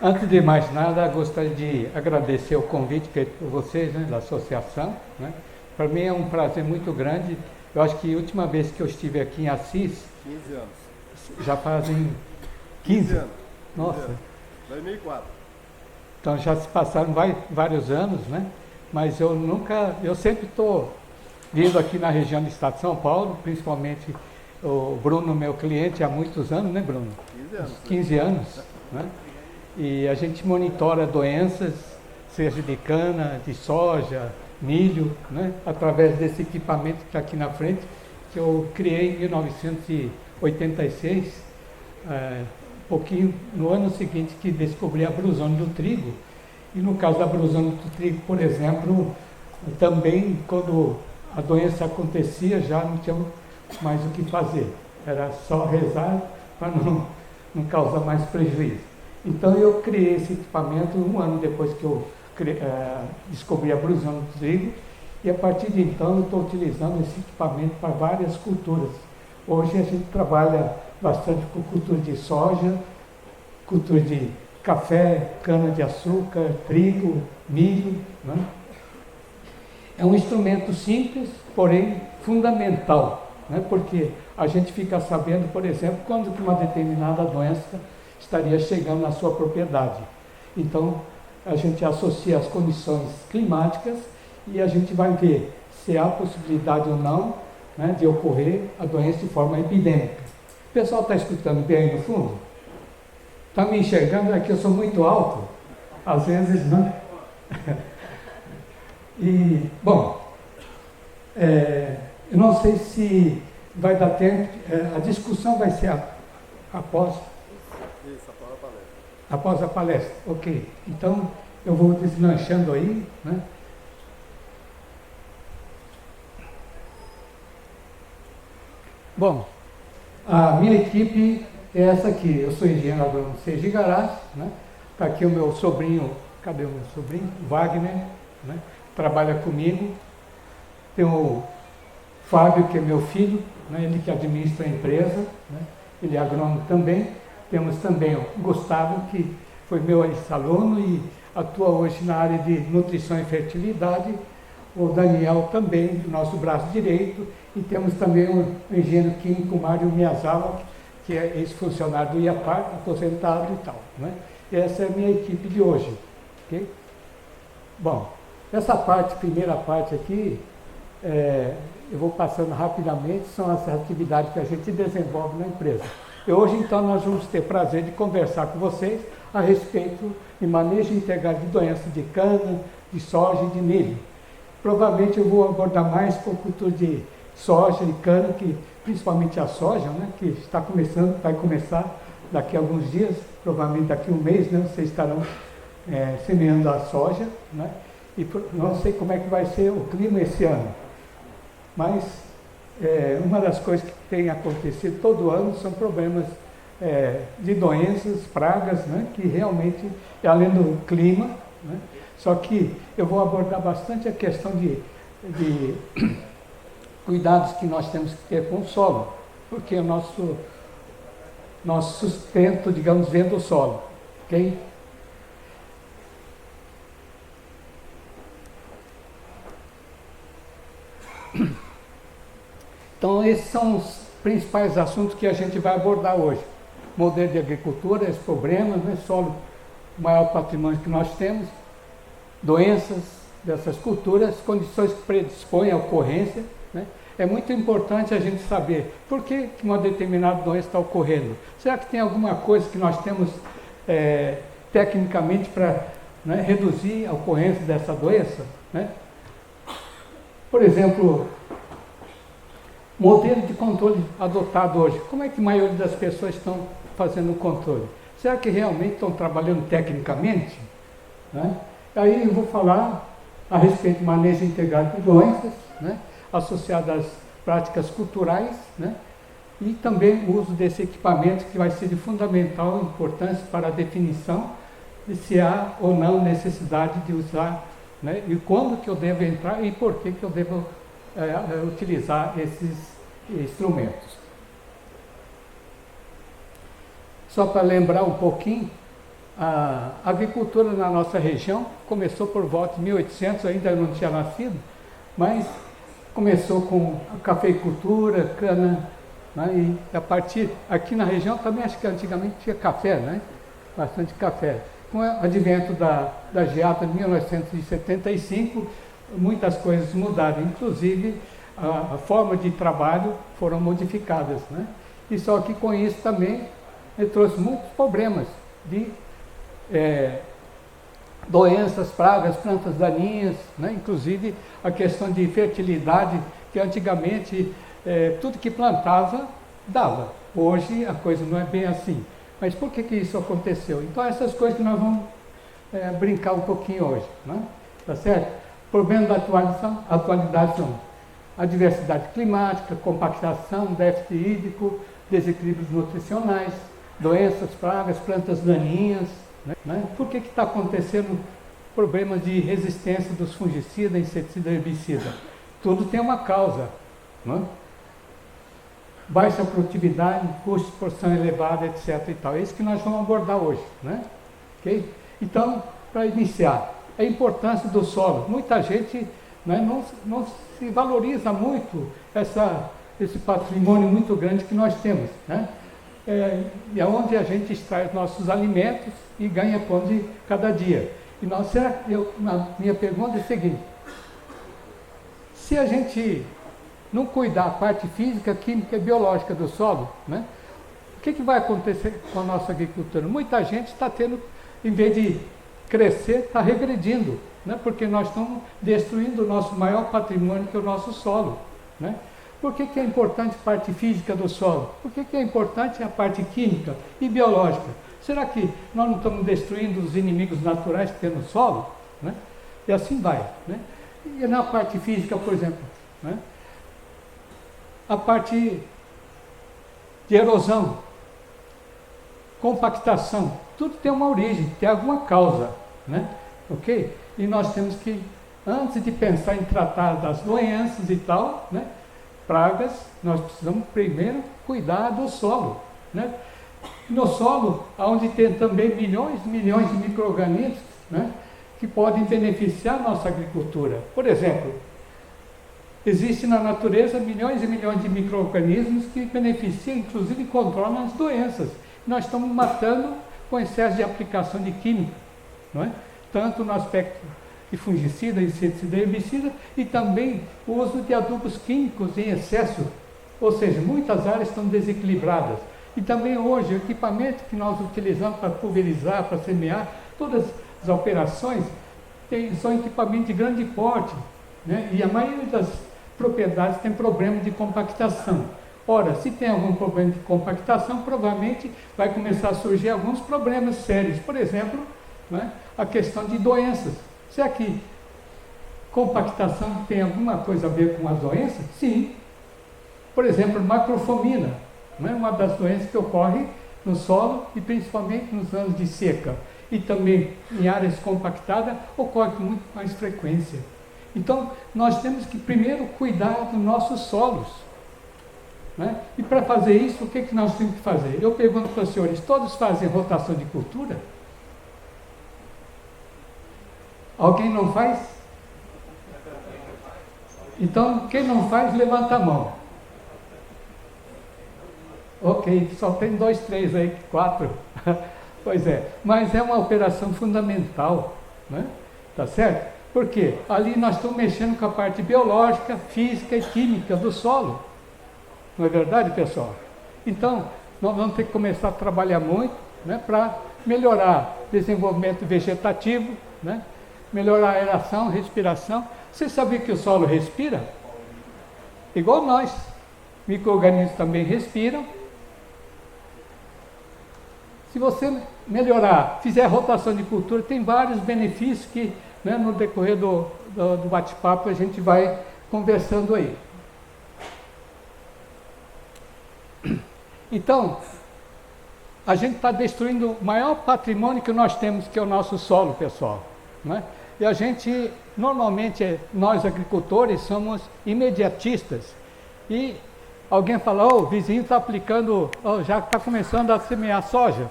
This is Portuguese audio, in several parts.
Antes de mais nada, gostaria de agradecer o convite feito por vocês, né, da associação, né? Para mim é um prazer muito grande. Eu acho que a última vez que eu estive aqui em Assis, 15 anos. já fazem 15 anos. Nossa. 15 anos. 2004. Então já se passaram vários anos, né? Mas eu sempre estou vindo aqui na região do estado de São Paulo, principalmente o Bruno, meu cliente há muitos anos, né, Bruno? 15 anos. 15 anos, né? E a gente monitora doenças, seja de cana, de soja, milho, né? Através desse equipamento que está aqui na frente, que eu criei em 1986, um pouquinho no ano seguinte que descobri a brusone do trigo. E no caso da brusone do trigo, por exemplo, também quando a doença acontecia já não tinha mais o que fazer. Era só rezar para não causar mais prejuízo. Então eu criei esse equipamento um ano depois que eu descobri a brusone do trigo, e a partir de então eu estou utilizando esse equipamento para várias culturas. Hoje a gente trabalha bastante com cultura de soja, cultura de café, cana-de-açúcar, trigo, milho, né? É um instrumento simples, porém fundamental, né? Porque a gente fica sabendo, por exemplo, quando uma determinada doença estaria chegando na sua propriedade. Então, a gente associa as condições climáticas e a gente vai ver se há possibilidade ou não, né, de ocorrer a doença de forma epidêmica. O pessoal está escutando bem aí no fundo? Está me enxergando? É que eu sou muito alto, às vezes, né? E, bom, eu não sei se vai dar tempo, a discussão vai ser após... Isso, após a palestra. Após a palestra, ok. Então, eu vou deslanchando aí, né? Bom, a minha equipe é essa aqui. Eu sou engenheiro agrônomo Sergi Garaz, né? Está aqui o meu sobrinho, cadê o meu sobrinho? Wagner, né? Trabalha comigo. Tem o Fábio, que é meu filho, né? Ele que administra a empresa, né? Ele é agrônomo também. Temos também o Gustavo, que foi meu ex-aluno e atua hoje na área de nutrição e fertilidade. O Daniel também, nosso braço direito. E temos também o engenheiro químico Mário Miyazawa, que é ex-funcionário do IAPAR, aposentado e tal, né? Essa é a minha equipe de hoje. Okay? Bom, essa primeira parte aqui, eu vou passando rapidamente, são as atividades que a gente desenvolve na empresa. E hoje, então, nós vamos ter prazer de conversar com vocês a respeito de manejo integral de doenças de cana, de soja e de milho. Provavelmente eu vou abordar mais com cultura de soja e cana, que, principalmente a soja, né, que está começando, vai começar daqui a alguns dias, provavelmente daqui a um mês, né, vocês estarão semeando a soja, né, e não sei como é que vai ser o clima esse ano, mas uma das coisas que tem acontecido todo ano são problemas de doenças, pragas, né, que realmente, além do clima, né, só que eu vou abordar bastante a questão de cuidados que nós temos que ter com o solo, porque o nosso sustento, digamos, vem do solo, ok? Então, esses são os principais assuntos que a gente vai abordar hoje. Modelo de agricultura, os problemas, né? Solo, o maior patrimônio que nós temos, doenças dessas culturas, condições que predispõem à ocorrência, né? É muito importante a gente saber por que uma determinada doença está ocorrendo. Será que tem alguma coisa que nós temos tecnicamente para, né, reduzir a ocorrência dessa doença, né? Por exemplo, modelo de controle adotado hoje. Como é que a maioria das pessoas estão fazendo o controle? Será que realmente estão trabalhando tecnicamente? Né? Aí eu vou falar a respeito do manejo integrado de doenças, né, associadas às práticas culturais, né, e também o uso desse equipamento que vai ser de fundamental importância para a definição de se há ou não necessidade de usar, né, e quando que eu devo entrar e por que eu devo utilizar esses instrumentos. Só para lembrar um pouquinho, A agricultura na nossa região começou por volta de 1800, ainda eu não tinha nascido, mas começou com a cafeicultura, cana, né, e a partir, aqui na região também acho que antigamente tinha café, né? Bastante café. Com o advento da geada de 1975, muitas coisas mudaram, inclusive a forma de trabalho foram modificadas, né? E só que com isso também trouxe muitos problemas de doenças, pragas, plantas daninhas, né? Inclusive a questão de fertilidade, que antigamente tudo que plantava dava. Hoje a coisa não é bem assim. Mas por que isso aconteceu? Então essas coisas que nós vamos brincar um pouquinho hoje, né? Tá certo? Problemas da atualidade são a diversidade climática, compactação, déficit hídrico, desequilíbrios nutricionais, doenças, pragas, plantas daninhas, né? Por que está acontecendo problemas de resistência dos fungicidas, inseticidas e herbicidas? Tudo tem uma causa, né? Baixa produtividade, custo de produção elevada, etc. E tal. É isso que nós vamos abordar hoje, né? Okay? Então, para iniciar, a importância do solo. Muita gente, né, não se valoriza muito esse patrimônio muito grande que nós temos, né? É onde a gente extrai os nossos alimentos e ganha pão de cada dia. E minha pergunta é a seguinte: se a gente não cuidar da parte física, química e biológica do solo, né, o que vai acontecer com a nossa agricultura? Muita gente está tendo, em vez de crescer, está regredindo, né, porque nós estamos destruindo o nosso maior patrimônio, que é o nosso solo, né? Por que é importante a parte física do solo? Por que é importante a parte química e biológica? Será que nós não estamos destruindo os inimigos naturais que tem no solo, né? E assim vai, né? E na parte física, por exemplo, né, a parte de erosão, compactação, tudo tem uma origem, tem alguma causa, né? Ok? E nós temos que, antes de pensar em tratar das doenças e tal, né, pragas, nós precisamos primeiro cuidar do solo, né? No solo, onde tem também milhões e milhões de micro-organismos, né, que podem beneficiar a nossa agricultura. Por exemplo, existe na natureza milhões e milhões de micro-organismos que beneficiam, inclusive controlam as doenças. Nós estamos matando com excesso de aplicação de química, não é? Tanto no aspecto de fungicida, inseticida e herbicida, e também o uso de adubos químicos em excesso, ou seja, muitas áreas estão desequilibradas. E também hoje, o equipamento que nós utilizamos para pulverizar, para semear, todas as operações são equipamentos de grande porte, né? E a maioria das propriedades tem problema de compactação. Ora, se tem algum problema de compactação, provavelmente vai começar a surgir alguns problemas sérios. Por exemplo, né, a questão de doenças. Será que compactação tem alguma coisa a ver com as doenças? Sim. Por exemplo, macrofomina, né, uma das doenças que ocorre no solo e principalmente nos anos de seca. E também em áreas compactadas ocorre com muito mais frequência. Então, nós temos que primeiro cuidar dos nossos solos, né? E para fazer isso, o que nós temos que fazer? Eu pergunto para os senhores, todos fazem rotação de cultura? Alguém não faz? Então, quem não faz, levanta a mão. Ok, só tem 2, 3 aí, 4. Pois é, mas é uma operação fundamental, né? Tá certo? Por quê? Ali nós estamos mexendo com a parte biológica, física e química do solo. Não é verdade, pessoal? Então, nós vamos ter que começar a trabalhar muito, né, para melhorar o desenvolvimento vegetativo, né, melhorar a aeração, respiração. Você sabia que o solo respira? Igual nós. Micro-organismos também respiram. Se você melhorar, fizer rotação de cultura, tem vários benefícios que, né, no decorrer do bate-papo a gente vai conversando aí. Então, a gente está destruindo o maior patrimônio que nós temos, que é o nosso solo, pessoal, né? E a gente, normalmente, nós agricultores, somos imediatistas. E alguém fala, o vizinho está aplicando, já está começando a semear soja.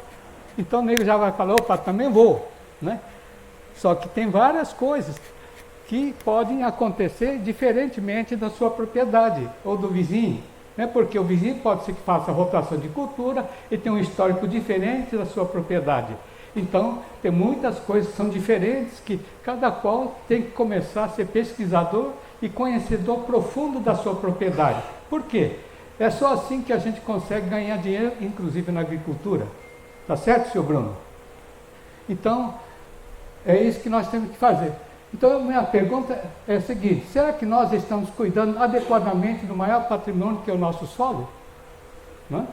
Então o nego já vai falar, opa, também vou, né? Só que tem várias coisas que podem acontecer diferentemente da sua propriedade ou do vizinho, né? Porque o vizinho pode ser que faça rotação de cultura e tem um histórico diferente da sua propriedade. Então, tem muitas coisas que são diferentes, que cada qual tem que começar a ser pesquisador e conhecedor profundo da sua propriedade. Por quê? É só assim que a gente consegue ganhar dinheiro, inclusive na agricultura. Tá certo, senhor Bruno? Então, é isso que nós temos que fazer. Então, a minha pergunta é a seguinte: será que nós estamos cuidando adequadamente do maior patrimônio que é o nosso solo? Não é?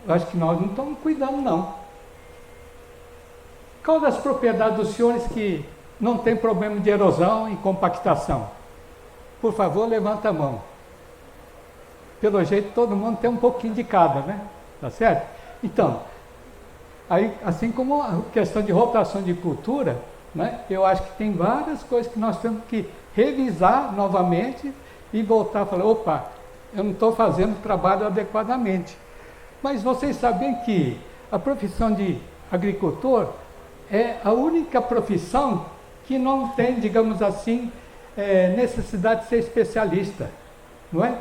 Eu acho que nós não estamos cuidando, não. Qual das propriedades dos senhores que não tem problema de erosão e compactação? Por favor, levanta a mão. Pelo jeito, todo mundo tem um pouquinho de cada, né? Tá certo? Então, aí, assim como a questão de rotação de cultura, né, eu acho que tem várias coisas que nós temos que revisar novamente e voltar a falar, opa, eu não estou fazendo o trabalho adequadamente. Mas vocês sabem que a profissão de agricultor é a única profissão que não tem, digamos assim, necessidade de ser especialista, não é?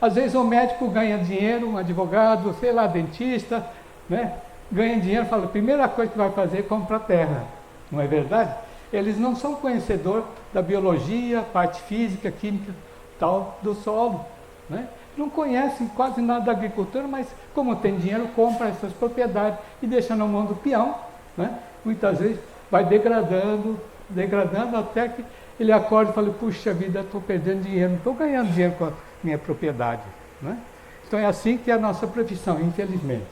Às vezes o médico ganha dinheiro, um advogado, sei lá, dentista, né? Ganha dinheiro, fala, a primeira coisa que vai fazer é comprar terra, não é verdade? Eles não são conhecedores da biologia, parte física, química, tal, do solo, né? Não conhecem quase nada da agricultura, mas como tem dinheiro, compra essas propriedades e deixa na mão do peão, né? Muitas vezes vai degradando até que ele acorda e fala, puxa vida, estou perdendo dinheiro, não estou ganhando dinheiro com a minha propriedade, né? Então é assim que é a nossa profissão, infelizmente.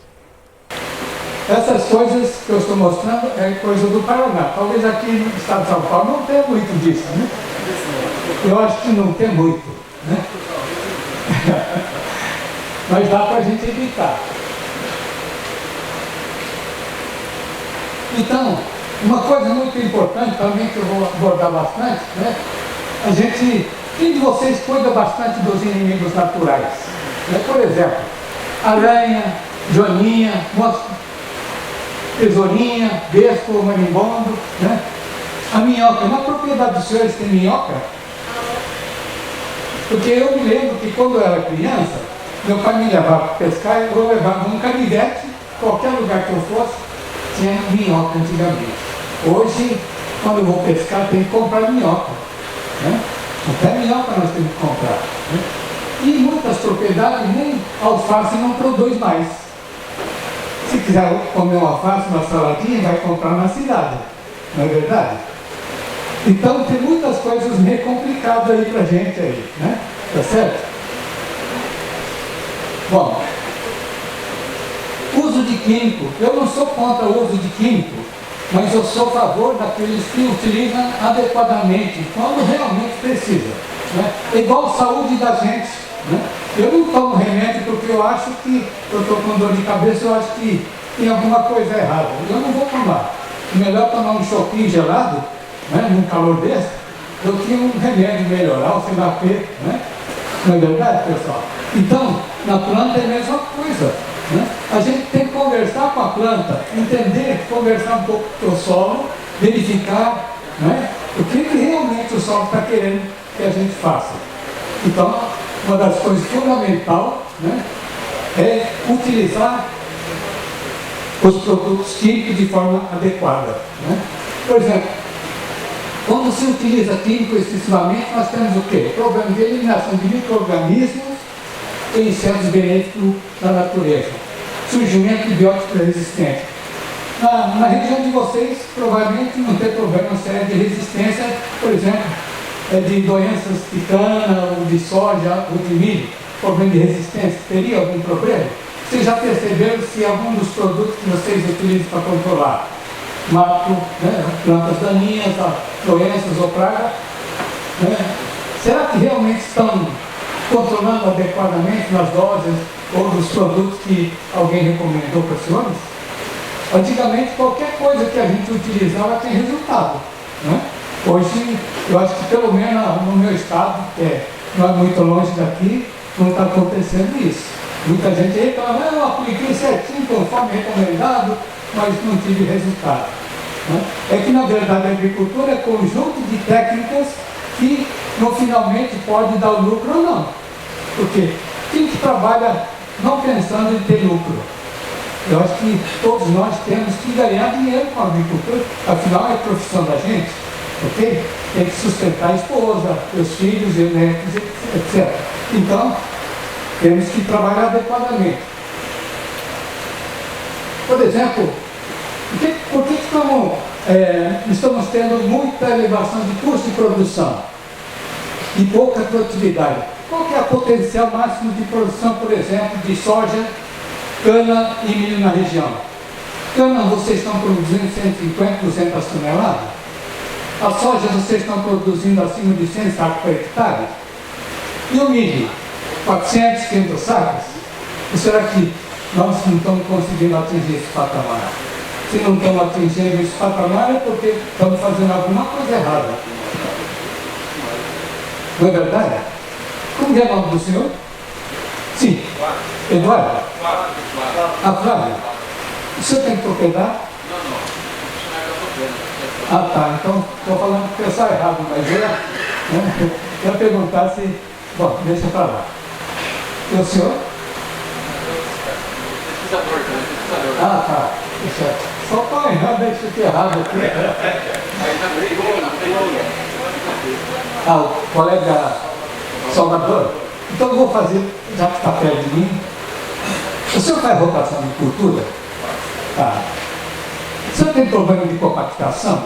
Essas coisas que eu estou mostrando é coisa do Paraná. Talvez aqui no estado de São Paulo não tenha muito disso, né? Eu acho que não tem muito, né? Mas dá para a gente evitar. Então, uma coisa muito importante também que eu vou abordar bastante, né? A gente, quem de vocês cuida bastante dos inimigos naturais? Né? Por exemplo, aranha, joaninha, tesourinha, vespa, marimbondo, né? A minhoca, na propriedade dos senhores tem minhoca? Porque eu me lembro que quando eu era criança, meu pai me levava para pescar, eu levava um canivete, qualquer lugar que eu fosse, tinha minhoca antigamente. Hoje, quando eu vou pescar, tem que comprar minhoca, né? Até minhoca nós temos que comprar, né? E em muitas propriedades nem alface não produz mais. Se quiser comer uma alface, uma saladinha, vai comprar na cidade, não é verdade? Então tem muitas coisas meio complicadas aí pra gente aí, né? Tá certo? Bom, uso de químico. Eu não sou contra o uso de químico, mas eu sou a favor daqueles que utilizam adequadamente, quando realmente precisa, né? É igual a saúde da gente, né? Eu não tomo remédio porque eu acho que eu estou com dor de cabeça, eu acho que tem alguma coisa errada. Eu não vou tomar. Melhor tomar um choquinho gelado, né, num calor desse, do que um remédio melhorar, sei lá o quê, né? Não é verdade, pessoal? Então, na planta é a mesma coisa, né? A gente tem que conversar com a planta, entender, conversar um pouco com o solo, verificar, né, o que realmente o solo está querendo que a gente faça. Então, uma das coisas fundamentais, né, é utilizar os produtos químicos de forma adequada, né? Por exemplo, quando se utiliza químico excessivamente, nós temos o quê? Problema de eliminação de micro-organismos e insetos benéficos da natureza. Surgimento de bióticos resistentes. Na região de vocês, provavelmente não tem problema sério de resistência, por exemplo, de doenças de cana, ou de soja, ou de milho. Problema de resistência, teria algum problema? Vocês já perceberam se algum dos produtos que vocês utilizam para controlar mato, né, plantas daninhas, doenças ou pragas, né? Será que realmente estão controlando adequadamente nas doses ou nos produtos que alguém recomendou para os senhores? Antigamente, qualquer coisa que a gente utilizava tem resultado, né? Hoje, eu acho que pelo menos no meu estado, não é muito longe daqui, não está acontecendo isso. Muita gente reclama, eu apliquei certinho conforme recomendado, mas não tive resultado. Né? É que, na verdade, a agricultura é conjunto de técnicas que, no finalmente, pode dar lucro ou não. Porque quem que trabalha não pensando em ter lucro? Eu acho que todos nós temos que ganhar dinheiro com a agricultura, afinal é profissão da gente, ok? Tem que sustentar a esposa, os filhos, os netos, etc. Então, temos que trabalhar adequadamente. Por exemplo, por que estamos tendo muita elevação de custo de produção e pouca produtividade? Qual que é o potencial máximo de produção, por exemplo, de soja, cana e milho na região? Cana vocês estão produzindo 150, 200 toneladas? A soja vocês estão produzindo acima de 100 sacos por hectare? E o milho? 400, 500 sacos? Ou será que nós não estamos conseguindo atingir esse patamar? Se não estamos atingindo esse patamar é porque estamos fazendo alguma coisa errada. Não é verdade? Como é o nome do senhor? Sim. Eduardo? Ah, Flávio. O senhor tem propriedade? Não. Ah, tá. Então, estou falando que o pessoal errado, mas eu ia perguntar se... Bom, deixa para lá. E o senhor? Pesquisador. Ah, tá. Só para errar, deixa eu errado aqui. Ah, o colega Salvador? Então eu vou fazer, já que está perto de mim. O senhor faz rotação de cultura? Tá. O senhor tem problema de compactação?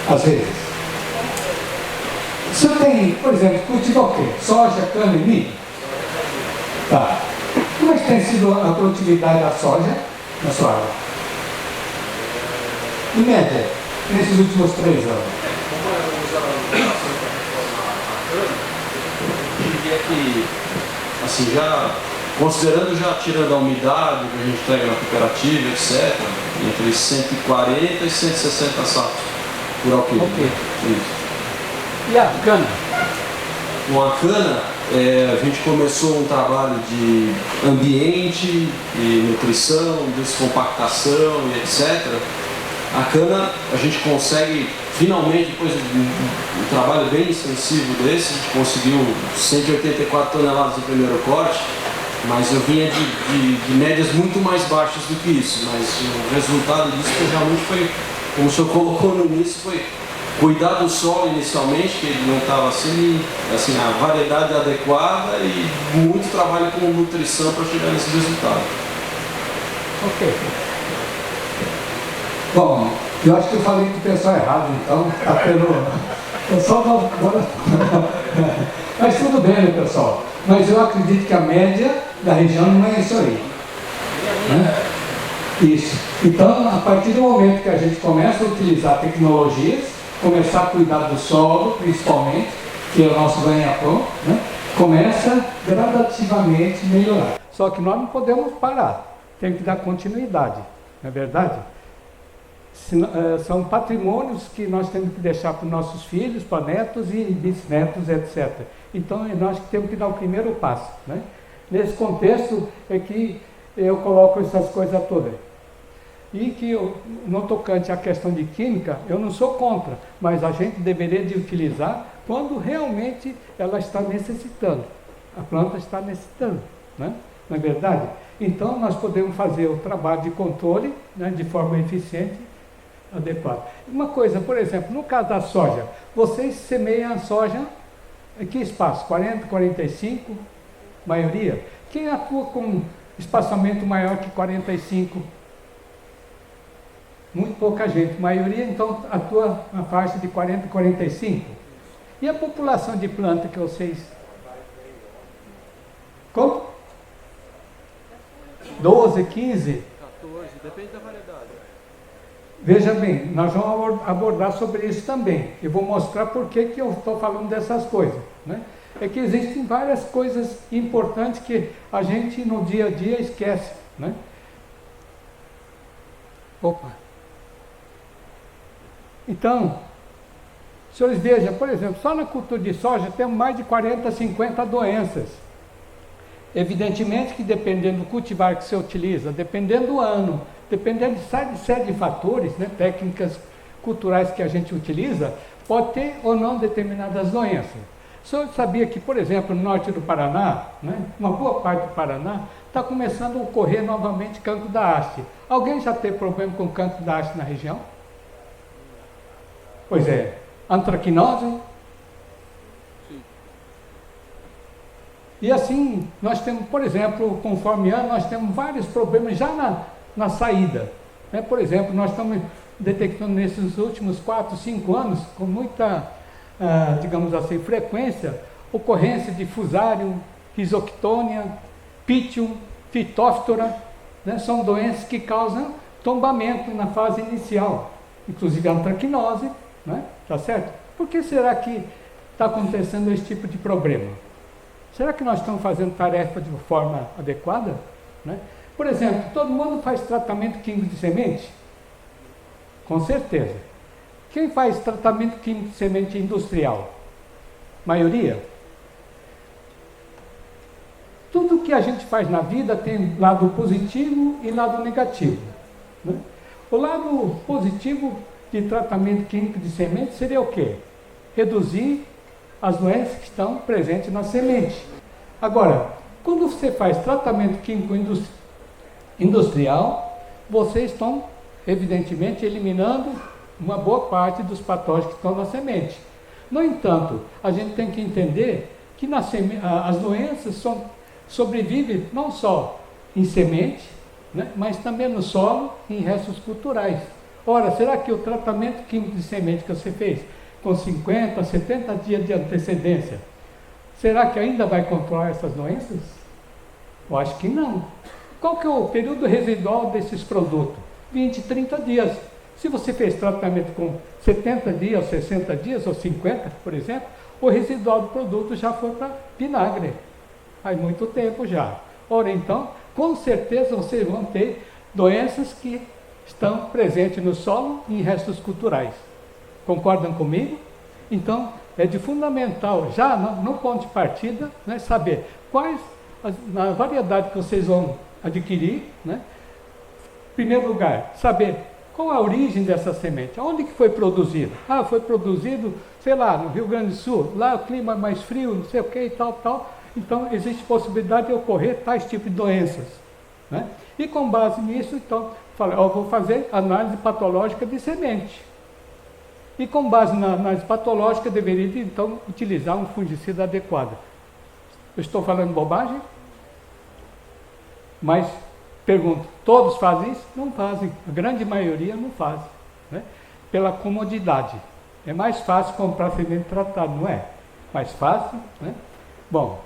Às vezes. O senhor tem, por exemplo, cultiva o quê? Soja, cana e milho? Tá. Como é que tem sido a produtividade da soja na sua área? Em média, nesses últimos 3 anos. Eu diria que, assim, já considerando, já tirando a umidade que a gente pega na cooperativa, etc., entre 140 e 160 sacos por alqueire. Ok. Isso. E a cana? Com a cana, a gente começou um trabalho de ambiente e nutrição, descompactação e etc. A cana, a gente consegue, finalmente, depois de um trabalho bem extensivo desse, a gente conseguiu 184 toneladas no primeiro corte, mas eu vinha de médias muito mais baixas do que isso, mas o resultado disso realmente foi, como o senhor colocou no início, foi cuidar do solo inicialmente, que ele não estava assim, a variedade adequada e muito trabalho com nutrição para chegar nesse resultado. Ok. Bom, eu acho que eu falei com o pessoal errado, então, tá pelo... Pessoal, agora... Mas tudo bem, né, pessoal? Mas eu acredito que a média da região não é isso aí. Né? Isso. Então, a partir do momento que a gente começa a utilizar tecnologias, começar a cuidar do solo, principalmente, que é o nosso ganha-pão, né? Começa gradativamente a melhorar. Só que nós não podemos parar, tem que dar continuidade, não é verdade? São patrimônios que nós temos que deixar para os nossos filhos, para netos e bisnetos, etc. Então, nós temos que dar o primeiro passo. Né? Nesse contexto é que eu coloco essas coisas todas. E que, no tocante à questão de química, eu não sou contra, mas a gente deveria de utilizar quando realmente ela está necessitando. A planta está necessitando, né? Não é verdade? Então, nós podemos fazer o trabalho de controle, né, de forma eficiente, adequada. Uma coisa, por exemplo, no caso da soja, vocês semeiam a soja em que espaço? 40, 45? Maioria? Quem atua com espaçamento maior que 45? Muito pouca gente. A maioria, então, atua na faixa de 40, 45. E a população de planta que vocês... Como? 12, 15? 14, depende da variedade. Veja bem, nós vamos abordar sobre isso também. Eu vou mostrar por que eu estou falando dessas coisas. Né? É que existem várias coisas importantes que a gente no dia a dia esquece. Né? Opa! Então, senhores vejam, por exemplo, só na cultura de soja temos mais de 40, 50 doenças. Evidentemente que dependendo do cultivar que você utiliza, dependendo do ano, dependendo de série de fatores, né, técnicas culturais que a gente utiliza, pode ter ou não determinadas doenças. O senhor sabia que, por exemplo, no norte do Paraná, né, uma boa parte do Paraná, está começando a ocorrer novamente cancro da haste. Alguém já teve problema com cancro da haste na região? Pois é, antracnose. E assim, nós temos, por exemplo, conforme ano, nós temos vários problemas já na saída. Né? Por exemplo, nós estamos detectando nesses últimos 4, 5 anos, com muita, digamos assim, frequência, ocorrência de Fusarium, Rhizoctônia, Pythium, Phytophthora, né? São doenças que causam tombamento na fase inicial, inclusive a antracnose, né? Tá certo? Por que será que está acontecendo esse tipo de problema? Será que nós estamos fazendo tarefa de forma adequada? Né? Por exemplo, todo mundo faz tratamento químico de semente? Com certeza. Quem faz tratamento químico de semente industrial? Maioria? Tudo que a gente faz na vida tem lado positivo e lado negativo. Né? O lado positivo de tratamento químico de semente seria o quê? Reduzir as doenças que estão presentes na semente. Agora, quando você faz tratamento químico industrial, vocês estão, evidentemente, eliminando uma boa parte dos patógenos que estão na semente. No entanto, a gente tem que entender que as doenças sobrevivem não só em semente, né, mas também no solo e em restos culturais. Ora, será que o tratamento químico de semente que você fez com 50, 70 dias de antecedência, será que ainda vai controlar essas doenças? Eu acho que não. Qual que é o período residual desses produtos? 20, 30 dias. Se você fez tratamento com 70 dias, ou 60 dias, ou 50, por exemplo, o residual do produto já foi para vinagre. Faz muito tempo já. Ora, então, com certeza vocês vão ter doenças que estão presentes no solo e em restos culturais. Concordam comigo? Então, é de fundamental, já no ponto de partida, né, saber quais, na variedade que vocês vão adquirir, né? Em primeiro lugar, saber qual a origem dessa semente, onde que foi produzido. Foi produzido, sei lá, no Rio Grande do Sul, lá o clima é mais frio, não sei o que e tal, tal. Então, existe possibilidade de ocorrer tais tipos de doenças. Né? E com base nisso, então, eu vou fazer análise patológica de semente. E com base na análise patológica, deveria, então, utilizar um fungicida adequado. Eu estou falando bobagem? Mas, pergunto, todos fazem isso? Não fazem. A grande maioria não faz. Né? Pela comodidade. É mais fácil comprar semente tratada, não é? Mais fácil, né? Bom,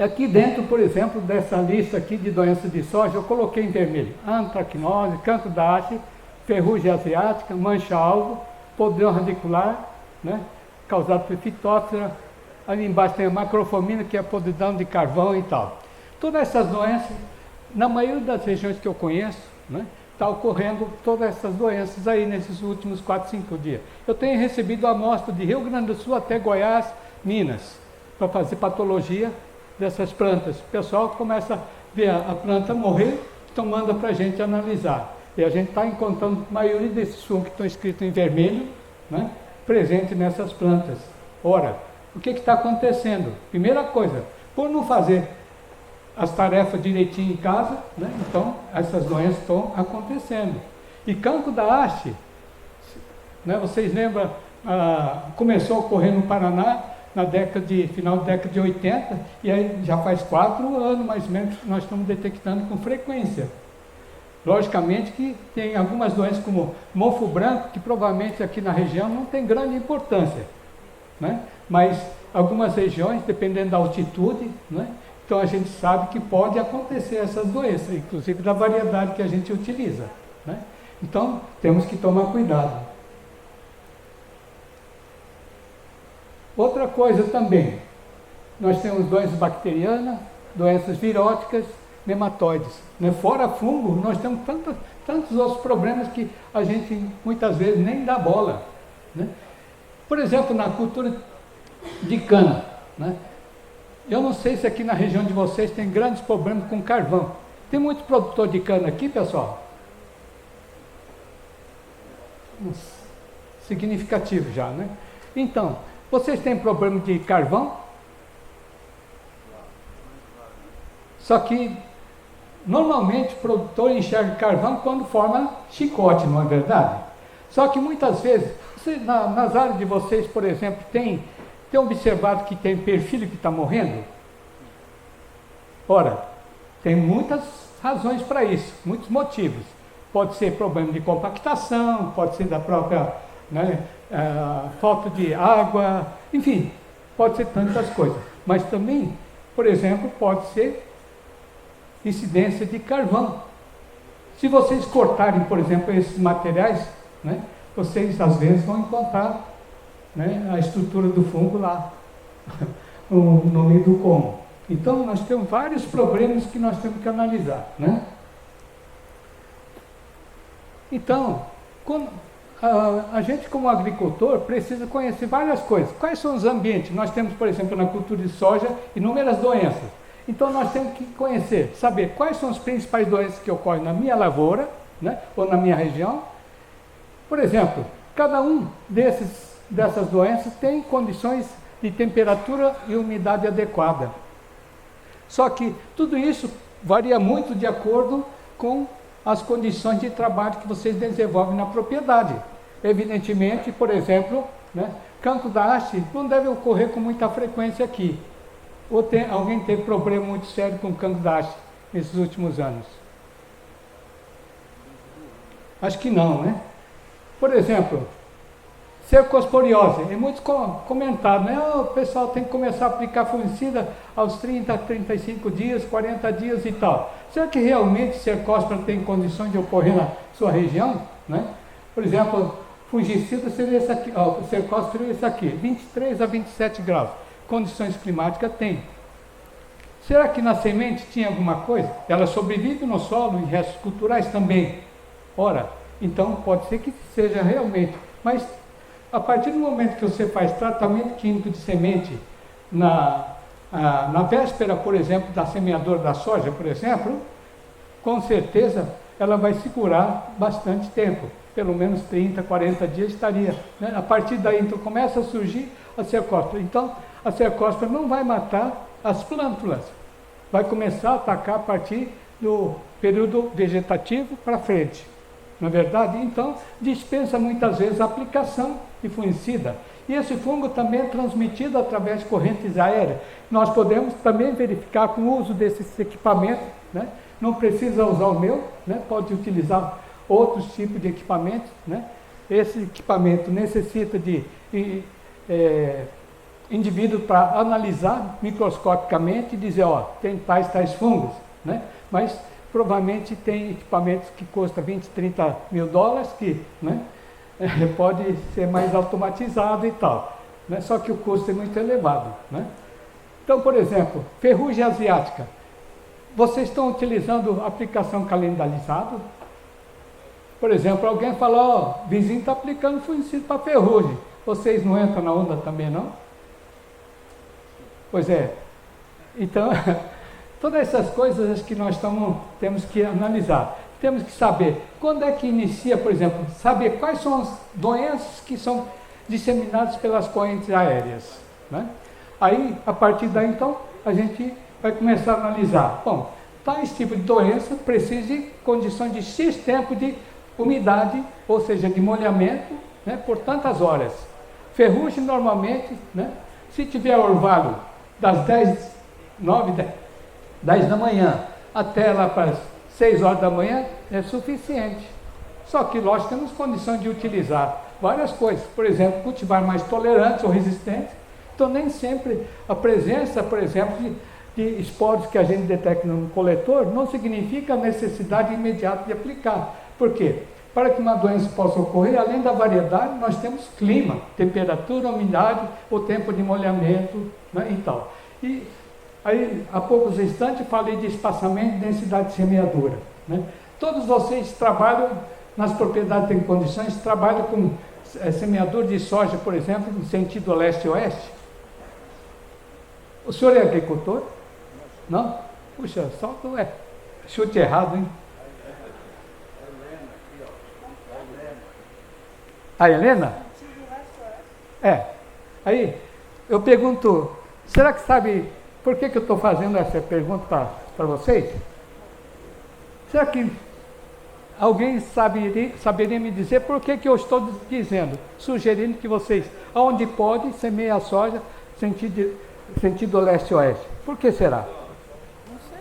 aqui dentro, por exemplo, dessa lista aqui de doenças de soja, eu coloquei em vermelho antracnose, cancro da haste, ferrugem asiática, mancha-alvo, podrão radicular, né, causado por Phytophthora. Ali embaixo tem a macrofomina, que é a podridão de carvão e tal. Todas essas doenças, na maioria das regiões que eu conheço, né, está ocorrendo todas essas doenças aí nesses últimos 4, 5 dias. Eu tenho recebido amostra de Rio Grande do Sul até Goiás, Minas, para fazer patologia dessas plantas. O pessoal começa a ver a planta morrer, então manda para a gente analisar. E a gente está encontrando a maioria desses fungos que estão escritos em vermelho, né, presente nessas plantas. Ora, o que está acontecendo? Primeira coisa, por não fazer as tarefas direitinho em casa, né, então essas doenças estão acontecendo. E cancro da haste, né, vocês lembram, começou a ocorrer no Paraná final da década de 80, e aí já faz 4 anos mais ou menos que nós estamos detectando com frequência. Logicamente que tem algumas doenças como mofo branco, que provavelmente aqui na região não tem grande importância, né? Mas algumas regiões, dependendo da altitude, né? Então a gente sabe que pode acontecer essas doenças, inclusive da variedade que a gente utiliza, né? Então temos que tomar cuidado. Outra coisa também, nós temos doenças bacterianas, doenças viróticas, nematóides. Né? Fora fungo, nós temos tantos outros problemas que a gente muitas vezes nem dá bola. Né? Por exemplo, na cultura de cana, né? Eu não sei se aqui na região de vocês tem grandes problemas com carvão. Tem muito produtor de cana aqui, pessoal? Significativo já, né? Então, vocês têm problema de carvão? Só que, normalmente, o produtor enxerga carvão quando forma chicote, não é verdade? Só que muitas vezes, nas áreas de vocês, por exemplo, tem observado que tem perfil que está morrendo? Ora, tem muitas razões para isso, muitos motivos. Pode ser problema de compactação, pode ser da própria falta de água, enfim, pode ser tantas coisas. Mas também, por exemplo, pode ser incidência de carvão. Se vocês cortarem, por exemplo, esses materiais, vocês às vezes vão encontrar a estrutura do fungo lá, no meio do como. Então, nós temos vários problemas que nós temos que analisar, Então, a gente como agricultor precisa conhecer várias coisas. Quais são os ambientes? Nós temos, por exemplo, na cultura de soja, inúmeras doenças. Então, nós temos que conhecer, saber quais são as principais doenças que ocorrem na minha lavoura, ou na minha região. Por exemplo, cada um dessas doenças tem condições de temperatura e umidade adequada. Só que tudo isso varia muito de acordo com as condições de trabalho que vocês desenvolvem na propriedade. Evidentemente, por exemplo, cancro da haste não deve ocorrer com muita frequência aqui. Ou alguém teve problema muito sério com cancro da haste nesses últimos anos? Acho que não, Por exemplo, cercosporiose, é muito comentado, o pessoal tem que começar a aplicar fungicida aos 30, 35 dias, 40 dias e tal. Será que realmente cercospora tem condições de ocorrer na sua região? Por exemplo, fungicida seria esse aqui, o cercospora seria esse aqui, 23 a 27 graus. Condições climáticas tem. Será que na semente tinha alguma coisa? Ela sobrevive no solo, em restos culturais também. Ora, então pode ser que seja realmente, mas a partir do momento que você faz tratamento químico de semente na véspera, por exemplo, da semeadura da soja, por exemplo, com certeza ela vai segurar bastante tempo, pelo menos 30, 40 dias estaria. A partir daí, então, começa a surgir a cercospora. Então, a cercospora não vai matar as plântulas, vai começar a atacar a partir do período vegetativo para frente. Não é verdade? Então, dispensa muitas vezes a aplicação de fungicida. E esse fungo também é transmitido através de correntes aéreas. Nós podemos também verificar com o uso desses equipamentos, Não precisa usar o meu, Pode utilizar outros tipos de equipamentos, Esse equipamento necessita de indivíduo para analisar microscopicamente e dizer, tem tais fungos, Mas provavelmente tem equipamentos que custam 20, 30 mil dólares, que pode ser mais automatizado e tal. Só que o custo é muito elevado. Então, por exemplo, ferrugem asiática. Vocês estão utilizando aplicação calendarizada? Por exemplo, alguém fala, vizinho está aplicando fungicida para ferrugem. Vocês não entram na onda também, não? Pois é. Então, todas essas coisas que nós temos que analisar. Temos que saber quando é que inicia, por exemplo, saber quais são as doenças que são disseminadas pelas correntes aéreas. Aí, a partir daí, então, a gente vai começar a analisar. Bom, tais tipos de doença precisa de condições de X tempo de umidade, ou seja, de molhamento, por tantas horas. Ferrugem, normalmente, se tiver orvalho das 10 da manhã até lá para as 6 horas da manhã, é suficiente. Só que nós temos condições de utilizar várias coisas. Por exemplo, cultivar mais tolerantes ou resistentes. Então, nem sempre a presença, por exemplo, de esporos que a gente detecta no coletor não significa a necessidade imediata de aplicar. Por quê? Para que uma doença possa ocorrer, além da variedade, nós temos clima, temperatura, umidade, o tempo de molhamento, e tal. E aí, há poucos instantes, falei de espaçamento e densidade de semeadura. Todos vocês trabalham nas propriedades que têm condições, trabalham com semeadura de soja, por exemplo, no sentido leste-oeste? O senhor é agricultor? Não? Puxa, só chute errado, hein? A Helena? É. Aí, eu pergunto, será que sabe por que eu estou fazendo essa pergunta para vocês? Será que alguém saberia me dizer por que eu estou dizendo, sugerindo que vocês, onde pode, semeiem a soja sentido leste-oeste? Por que será? Não sei.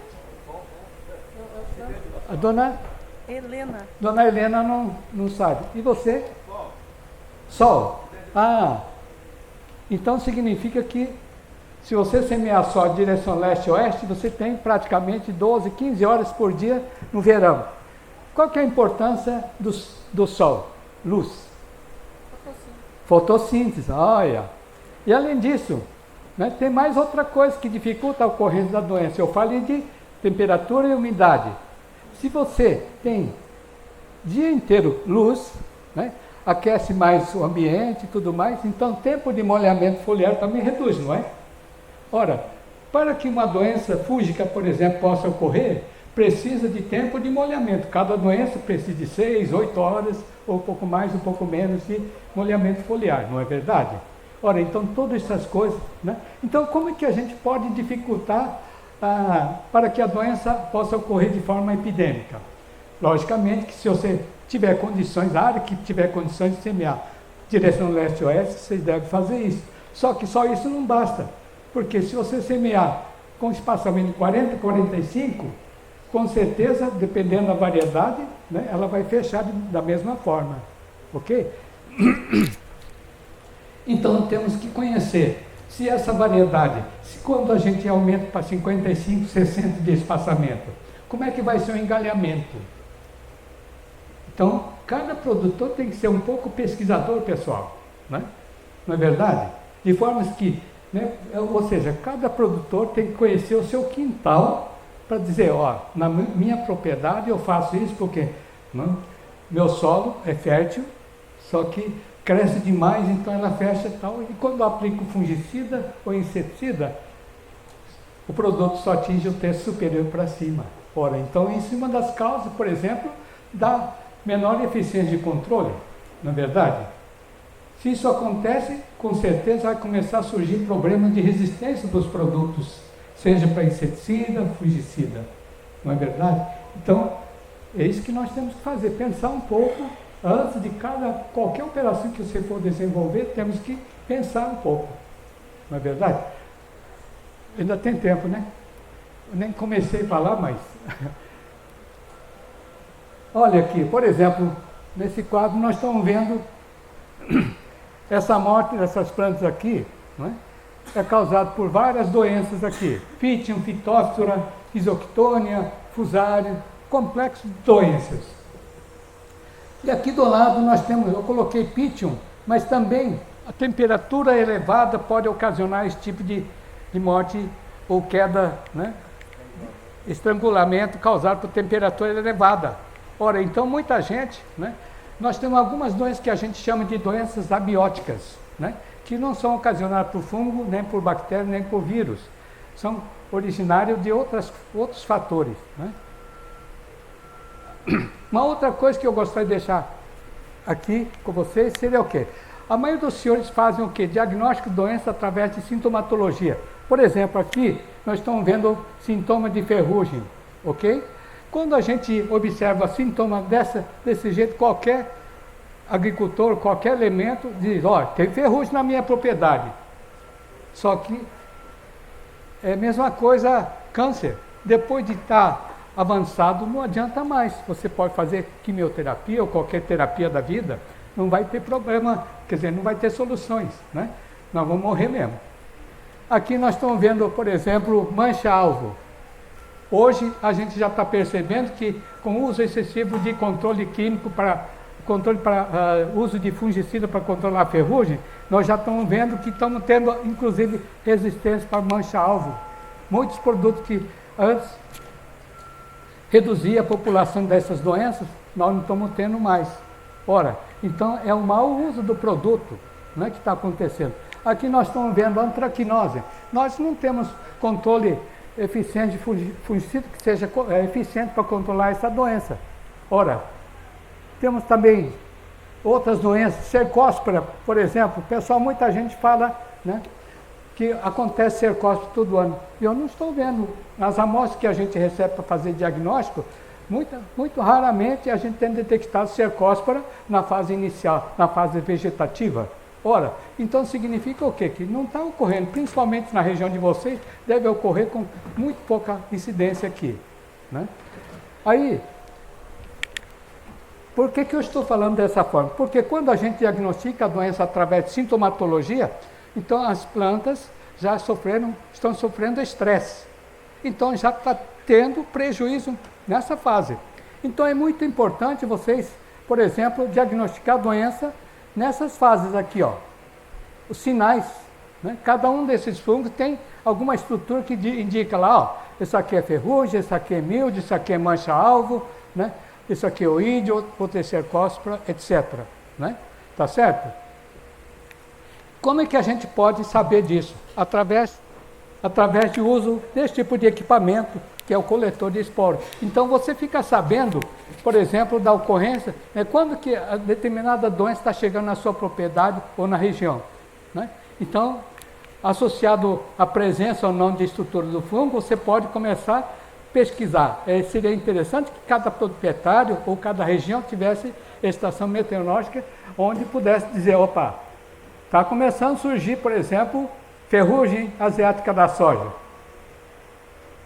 A dona Helena não sabe. E você? Sol. Ah, então significa que se você semear só em direção leste-oeste, você tem praticamente 12, 15 horas por dia no verão. Qual que é a importância do sol? Luz. Fotossíntese, olha. E além disso, né, tem mais outra coisa que dificulta a ocorrência da doença. Eu falei de temperatura e umidade. Se você tem dia inteiro luz, né, aquece mais o ambiente e tudo mais, então o tempo de molhamento foliar também reduz, não é? Ora, para que uma doença fúngica, por exemplo, possa ocorrer, precisa de tempo de molhamento. Cada doença precisa de 6, 8 horas, ou um pouco mais, um pouco menos de molhamento foliar, não é verdade? Ora, então todas essas coisas, né? Então como é que a gente pode dificultar para que a doença possa ocorrer de forma epidêmica? Logicamente que se você tiver condições, a área que tiver condições de semear direção leste-oeste, vocês devem fazer isso. Só que só isso não basta, porque se você semear com espaçamento de 40, 45, com certeza, dependendo da variedade, né, ela vai fechar da mesma forma, ok? Então temos que conhecer se essa variedade, se quando a gente aumenta para 55, 60 de espaçamento, como é que vai ser o engalhamento? Então, cada produtor tem que ser um pouco pesquisador, pessoal, né? Não é verdade? De forma que, né, ou seja, cada produtor tem que conhecer o seu quintal para dizer, ó, na minha propriedade eu faço isso porque, né, meu solo é fértil, só que cresce demais, então ela fecha e tal, e quando eu aplico fungicida ou inseticida, o produto só atinge o terço superior para cima. Ora, então isso é uma das causas, por exemplo, da menor eficiência de controle, não é verdade? Se isso acontece, com certeza vai começar a surgir problemas de resistência dos produtos, seja para inseticida, fungicida, não é verdade? Então, é isso que nós temos que fazer, pensar um pouco, antes de qualquer operação que você for desenvolver, temos que pensar um pouco, não é verdade? Ainda tem tempo, né? Eu nem comecei a falar, mas... Olha aqui, por exemplo, nesse quadro nós estamos vendo essa morte dessas plantas aqui, não é causada por várias doenças aqui. Pitium, Phytophthora, Rhizoctonia, Fusarium, complexo de doenças. E aqui do lado nós temos, eu coloquei Pitium, mas também a temperatura elevada pode ocasionar esse tipo de morte ou queda, né? Estrangulamento causado por temperatura elevada. Ora, então muita gente, né? Nós temos algumas doenças que a gente chama de doenças abióticas, né? Que não são ocasionadas por fungo, nem por bactéria, nem por vírus. São originárias de outros fatores, né? Uma outra coisa que eu gostaria de deixar aqui com vocês seria o quê? A maioria dos senhores fazem o quê? Diagnóstico de doença através de sintomatologia. Por exemplo, aqui nós estamos vendo sintomas de ferrugem, ok? Quando a gente observa sintomas desse jeito, qualquer agricultor, qualquer elemento diz, ó, tem ferrugem na minha propriedade. Só que é a mesma coisa câncer. Depois de estar avançado, não adianta mais. Você pode fazer quimioterapia ou qualquer terapia da vida, não vai ter problema, quer dizer, não vai ter soluções, né? Nós vamos morrer mesmo. Aqui nós estamos vendo, por exemplo, mancha-alvo. Hoje a gente já está percebendo que com o uso excessivo de controle químico uso de fungicida para controlar a ferrugem, nós já estamos vendo que estamos tendo, inclusive, resistência para mancha-alvo. Muitos produtos que antes reduzia a população dessas doenças, nós não estamos tendo mais. Ora, então é o mau uso do produto, né, que está acontecendo. Aqui nós estamos vendo a antracnose. Nós não temos controle eficiente de fungicida que seja eficiente para controlar essa doença. Ora, temos também outras doenças, cercóspora, por exemplo. Pessoal, muita gente fala, né, que acontece cercóspora todo ano. Eu não estou vendo. Nas amostras que a gente recebe para fazer diagnóstico, muito raramente a gente tem detectado cercóspora na fase inicial, na fase vegetativa. Ora, então significa o quê? Que não está ocorrendo, principalmente na região de vocês, deve ocorrer com muito pouca incidência aqui, né? Aí, por que eu estou falando dessa forma? Porque quando a gente diagnostica a doença através de sintomatologia, então as plantas já estão sofrendo estresse. Então já está tendo prejuízo nessa fase. Então é muito importante vocês, por exemplo, diagnosticar a doença nessas fases aqui, ó. Os sinais, né? Cada um desses fungos tem alguma estrutura que indica lá, ó, isso aqui é ferrugem, isso aqui é milho, isso aqui é mancha-alvo, né? Isso aqui é oídio, outro é cercóspora, etc. Né? Tá certo? Como é que a gente pode saber disso? Através do uso desse tipo de equipamento, que é o coletor de esporos. Então você fica sabendo, por exemplo, da ocorrência, né, quando que a determinada doença está chegando na sua propriedade ou na região. Né? Então, associado à presença ou não de estrutura do fungo, você pode começar a pesquisar. Seria interessante que cada proprietário ou cada região tivesse estação meteorológica onde pudesse dizer, opa, está começando a surgir, por exemplo, ferrugem asiática da soja.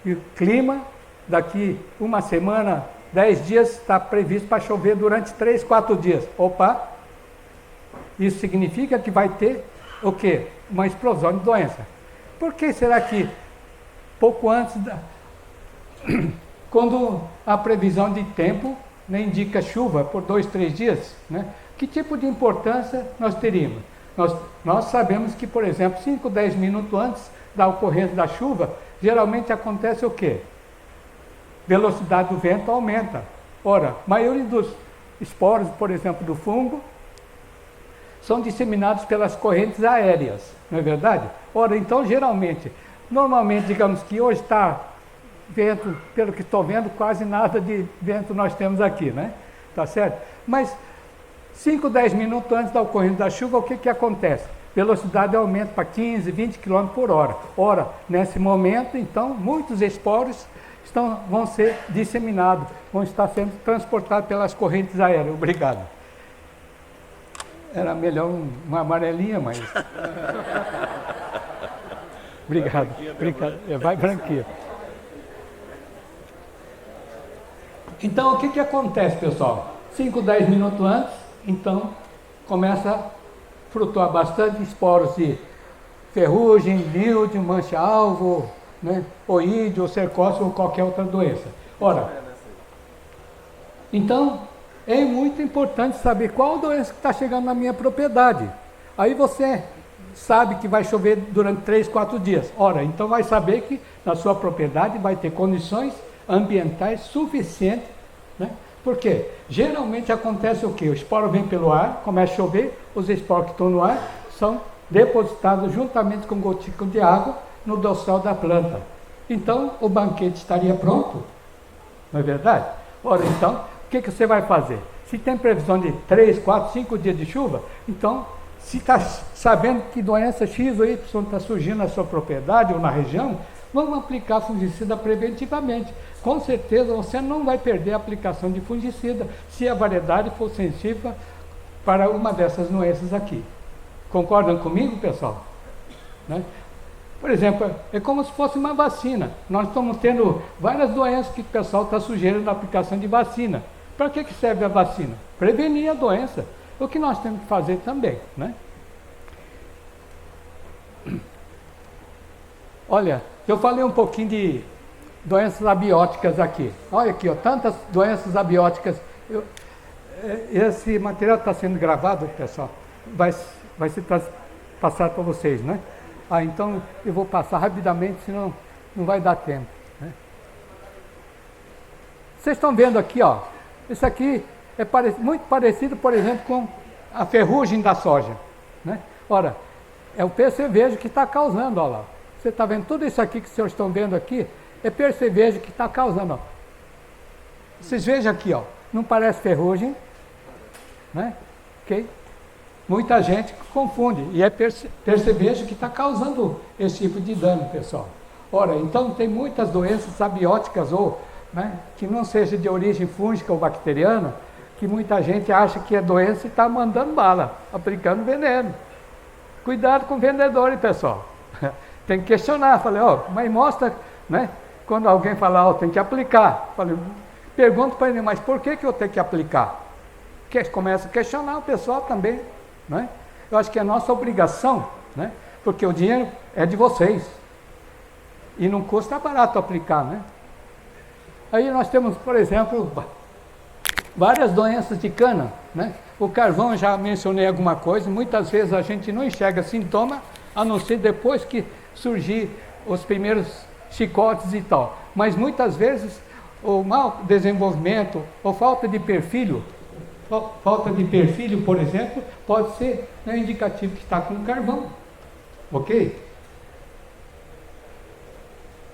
E o clima, daqui uma semana, 10 dias, está previsto para chover durante 3, 4 dias. Opa! Isso significa que vai ter o quê? Uma explosão de doença. Por que será que pouco antes, quando a previsão de tempo, né, indica chuva por 2, 3 dias, né, que tipo de importância nós teríamos? Nós sabemos que, por exemplo, 5, 10 minutos antes da ocorrência da chuva, geralmente acontece o quê? Velocidade do vento aumenta. Ora, a maioria dos esporos, por exemplo, do fungo, são disseminados pelas correntes aéreas, não é verdade? Ora, então, normalmente, digamos que hoje está vento, pelo que estou vendo, quase nada de vento nós temos aqui, né? Tá certo? Mas 5, 10 minutos antes da ocorrência da chuva, o que acontece? Velocidade aumenta para 15, 20 km por hora. Ora, nesse momento, então, muitos esporos vão ser disseminados, vão estar sendo transportados pelas correntes aéreas. Obrigado. Era melhor uma amarelinha, mas... Obrigado. Vai branquinha. Então, o que acontece, pessoal? 5, 10 minutos antes, então, começa a flutuar bastante esporos de ferrugem, milho, mancha-alvo, né, oídio, cercóspora ou qualquer outra doença. Ora, então, é muito importante saber qual doença que está chegando na minha propriedade. Aí você sabe que vai chover durante 3, 4 dias. Ora, então vai saber que na sua propriedade vai ter condições ambientais suficientes, né? Porque geralmente acontece o quê? O esporo vem pelo ar, começa a chover, os esporos que estão no ar são depositados juntamente com gotículas de água no dorsal da planta. Então, o banquete estaria pronto, não é verdade? Ora, então, o que você vai fazer? Se tem previsão de 3, 4, 5 dias de chuva, então, se está sabendo que doença X ou Y está surgindo na sua propriedade ou na região, vamos aplicar fungicida preventivamente. Com certeza você não vai perder a aplicação de fungicida se a variedade for sensível para uma dessas doenças aqui. Concordam comigo, pessoal? Né? Por exemplo, é como se fosse uma vacina. Nós estamos tendo várias doenças que o pessoal está sugerindo na aplicação de vacina. Para que serve a vacina? Prevenir a doença. O que nós temos que fazer também, né? Olha, eu falei um pouquinho de doenças abióticas aqui. Olha aqui, ó, tantas doenças abióticas. Esse material está sendo gravado, pessoal. Vai ser passado para vocês, né? Então eu vou passar rapidamente, senão não vai dar tempo, né? Vocês estão vendo aqui, ó. Isso aqui é muito parecido, por exemplo, com a ferrugem da soja, né? Ora, É o percevejo que está causando, olha lá. Você está vendo tudo isso aqui que os senhores estão vendo aqui? É percevejo que está causando, ó. Vocês vejam aqui, ó. Não parece ferrugem, né? Ok? Muita gente confunde, e é percevejo que está causando esse tipo de dano, pessoal. Ora, então tem muitas doenças abióticas ou, né, que não seja de origem fúngica ou bacteriana, que muita gente acha que é doença e está mandando bala, aplicando veneno. Cuidado com vendedores, pessoal. Tem que questionar. Falei, ó, mas mostra, né? Quando alguém fala, ó, tem que aplicar. Falei, pergunto para ele, mas por que eu tenho que aplicar? Começa a questionar o pessoal também, né? Eu acho que é nossa obrigação, né? Porque o dinheiro é de vocês. E não custa barato aplicar, né? Aí nós temos, por exemplo, várias doenças de cana, né? O carvão, eu já mencionei alguma coisa, muitas vezes a gente não enxerga sintoma, a não ser depois que surgir os primeiros chicotes e tal. Mas muitas vezes o mau desenvolvimento ou falta de perfil, por exemplo, pode ser, né, indicativo que está com carvão, ok?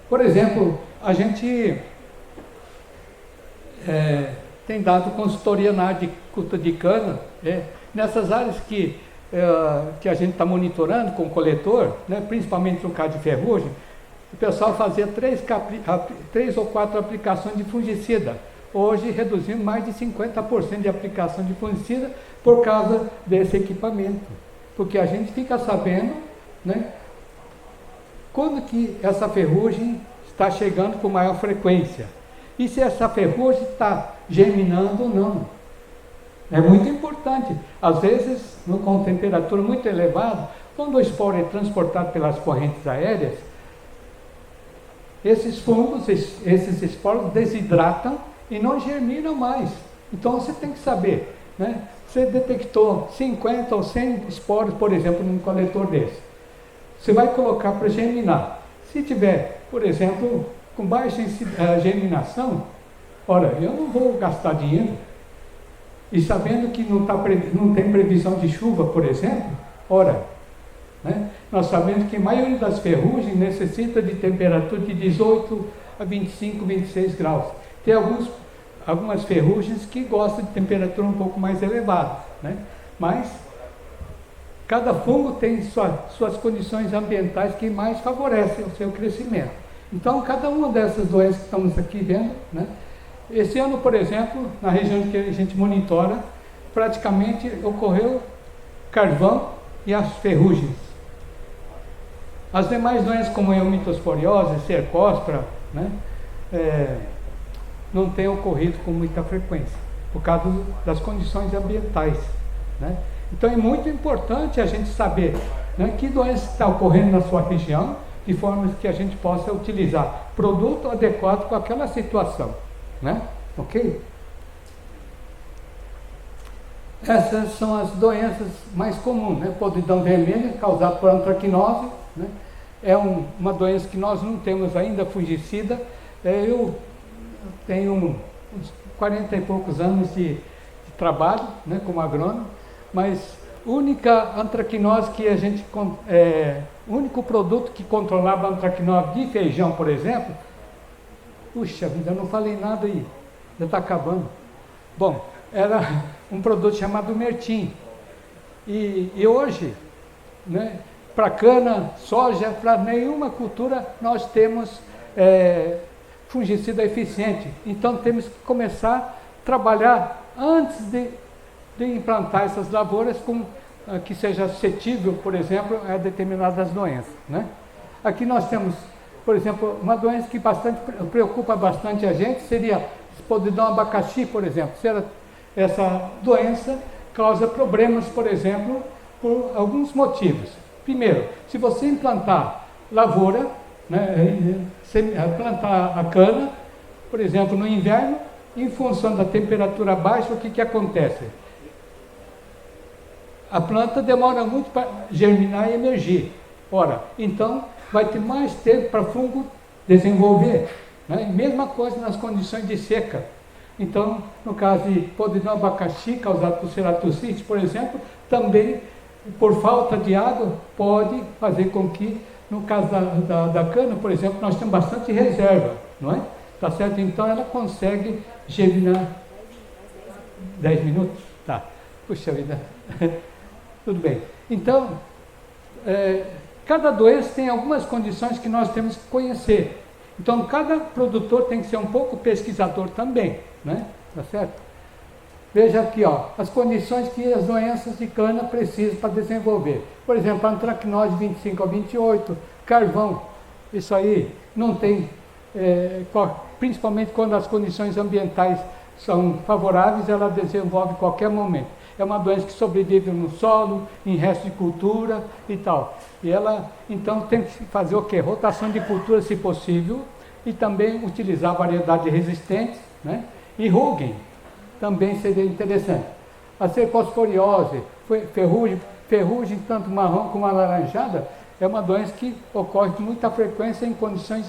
Por exemplo, a gente tem dado consultoria na área de cultura de cana, nessas áreas que a gente está monitorando com o coletor, né, principalmente no caso de ferrugem, o pessoal fazia 3 ou 4 aplicações de fungicida. Hoje reduzindo mais de 50% de aplicação de fungicida por causa desse equipamento. Porque a gente fica sabendo, né, quando que essa ferrugem está chegando com maior frequência. E se essa ferrugem está germinando ou não. É muito importante. Às vezes, com temperatura muito elevada, quando o esporo é transportado pelas correntes aéreas, esses fungos, esses esporos desidratam e não germinam mais. Então você tem que saber, né? Você detectou 50 ou 100 esporos, por exemplo, num coletor desse. Você vai colocar para germinar. Se tiver, por exemplo, com baixa germinação, ora, eu não vou gastar dinheiro. E sabendo que não tem previsão de chuva, por exemplo, ora, né? Nós sabemos que a maioria das ferrugens necessita de temperatura de 18 a 25, 26 graus. Tem algumas ferrugens que gostam de temperatura um pouco mais elevada, né? Mas cada fungo tem suas condições ambientais que mais favorecem o seu crescimento. Então, cada uma dessas doenças que estamos aqui vendo, né? Esse ano, por exemplo, na região que a gente monitora, praticamente ocorreu carvão e as ferrugens. As demais doenças, como a eumitosporiose, cercospora, né, não têm ocorrido com muita frequência, por causa das condições ambientais, né? Então é muito importante a gente saber, né, que doença está ocorrendo na sua região, de forma que a gente possa utilizar produto adequado com aquela situação, né? Ok? Essas são as doenças mais comuns, né? Podridão vermelha, causada por antracnose, né? É uma doença que nós não temos ainda fungicida. Eu tenho uns 40 e poucos anos de trabalho, né, como agrônomo, mas única antracnose que a gente... o único produto que controlava a antracnose de feijão, por exemplo... Puxa vida, eu não falei nada aí, já está acabando. Bom, era um produto chamado Mertim. E hoje, né, para cana, soja, para nenhuma cultura nós temos fungicida eficiente. Então temos que começar a trabalhar antes de implantar essas lavouras que seja suscetível, por exemplo, a determinadas doenças, né? Aqui nós temos, por exemplo, uma doença que preocupa bastante a gente seria podridão abacaxi, por exemplo. Essa doença causa problemas, por exemplo, por alguns motivos. Primeiro, se você implantar lavoura, né, plantar a cana, por exemplo, no inverno, em função da temperatura baixa, o que acontece? A planta demora muito para germinar e emergir. Ora, então vai ter mais tempo para fungo desenvolver, né? Mesma coisa nas condições de seca. Então, no caso de podridão abacaxi causado por ceratocite, por exemplo, também por falta de água, pode fazer com que, no caso da cana, por exemplo, nós temos bastante reserva, não é? Tá certo? Então ela consegue germinar. 10 minutos? Tá. Puxa vida. Tudo bem. Então, cada doença tem algumas condições que nós temos que conhecer. Então, cada produtor tem que ser um pouco pesquisador também, né? Tá certo? Veja aqui, ó, as condições que as doenças de cana precisam para desenvolver. Por exemplo, a antracnose 25 a 28, carvão, isso aí não tem, principalmente quando as condições ambientais são favoráveis, ela desenvolve em qualquer momento. É uma doença que sobrevive no solo, em resto de cultura e tal. E ela, então, tem que fazer o quê? Rotação de cultura, se possível, e também utilizar variedades resistentes, né? E Rugen também seria interessante. A cercosporiose, ferrugem tanto marrom como alaranjada, é uma doença que ocorre com muita frequência em condições,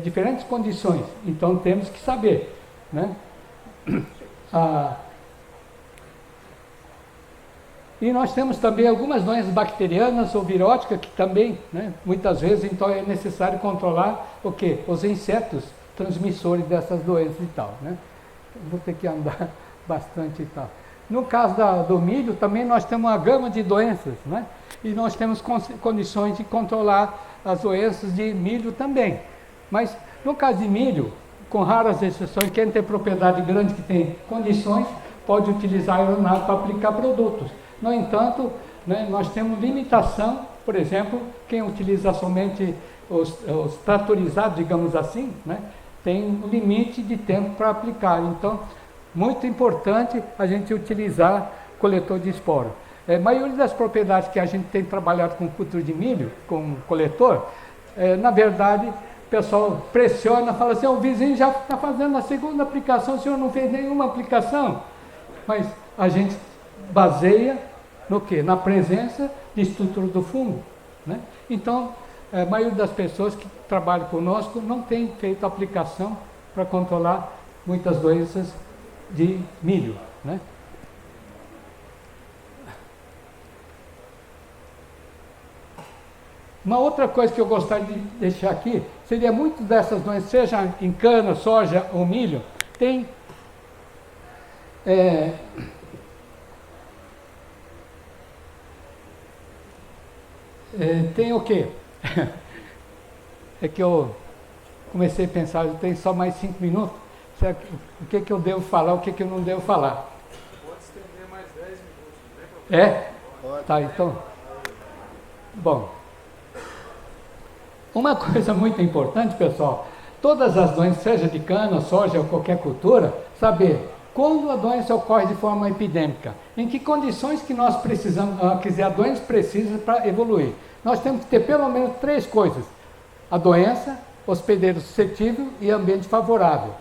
diferentes condições. Então temos que saber, né? E nós temos também algumas doenças bacterianas ou viróticas que também, né, muitas vezes, então é necessário controlar o quê? Os insetos transmissores dessas doenças e tal, né? Vou ter que andar bastante e tal. No caso do milho, também nós temos uma gama de doenças, né? E nós temos condições de controlar as doenças de milho também. Mas no caso de milho, com raras exceções, quem tem propriedade grande que tem condições, pode utilizar aeronave para aplicar produtos. No entanto, né, nós temos limitação, por exemplo, quem utiliza somente os tratorizados, digamos assim, né, tem um limite de tempo para aplicar. Então, muito importante a gente utilizar coletor de esporo. A maioria das propriedades que a gente tem trabalhado com cultura de milho, com coletor, na verdade, o pessoal pressiona, fala assim, o vizinho já está fazendo a segunda aplicação, o senhor não fez nenhuma aplicação. Mas a gente baseia no quê? Na presença de estrutura do fungo, né? Então, a maioria das pessoas que trabalham conosco não tem feito aplicação para controlar muitas doenças de milho, né? Uma outra coisa que eu gostaria de deixar aqui, seria muitas dessas doenças, seja em cana, soja ou milho, tem tem o quê? É que eu comecei a pensar, eu tenho só mais 5 minutos, o que eu devo falar, o que eu não devo falar? Pode estender mais 10 minutos, não tem problema. Pode. Tá, então. Bom. Uma coisa muito importante, pessoal, todas as doenças, seja de cana, soja ou qualquer cultura, saber quando a doença ocorre de forma epidêmica, em que condições que nós precisamos, quer dizer, a doença precisa para evoluir. Nós temos que ter pelo menos 3 coisas: a doença, hospedeiro suscetível e ambiente favorável.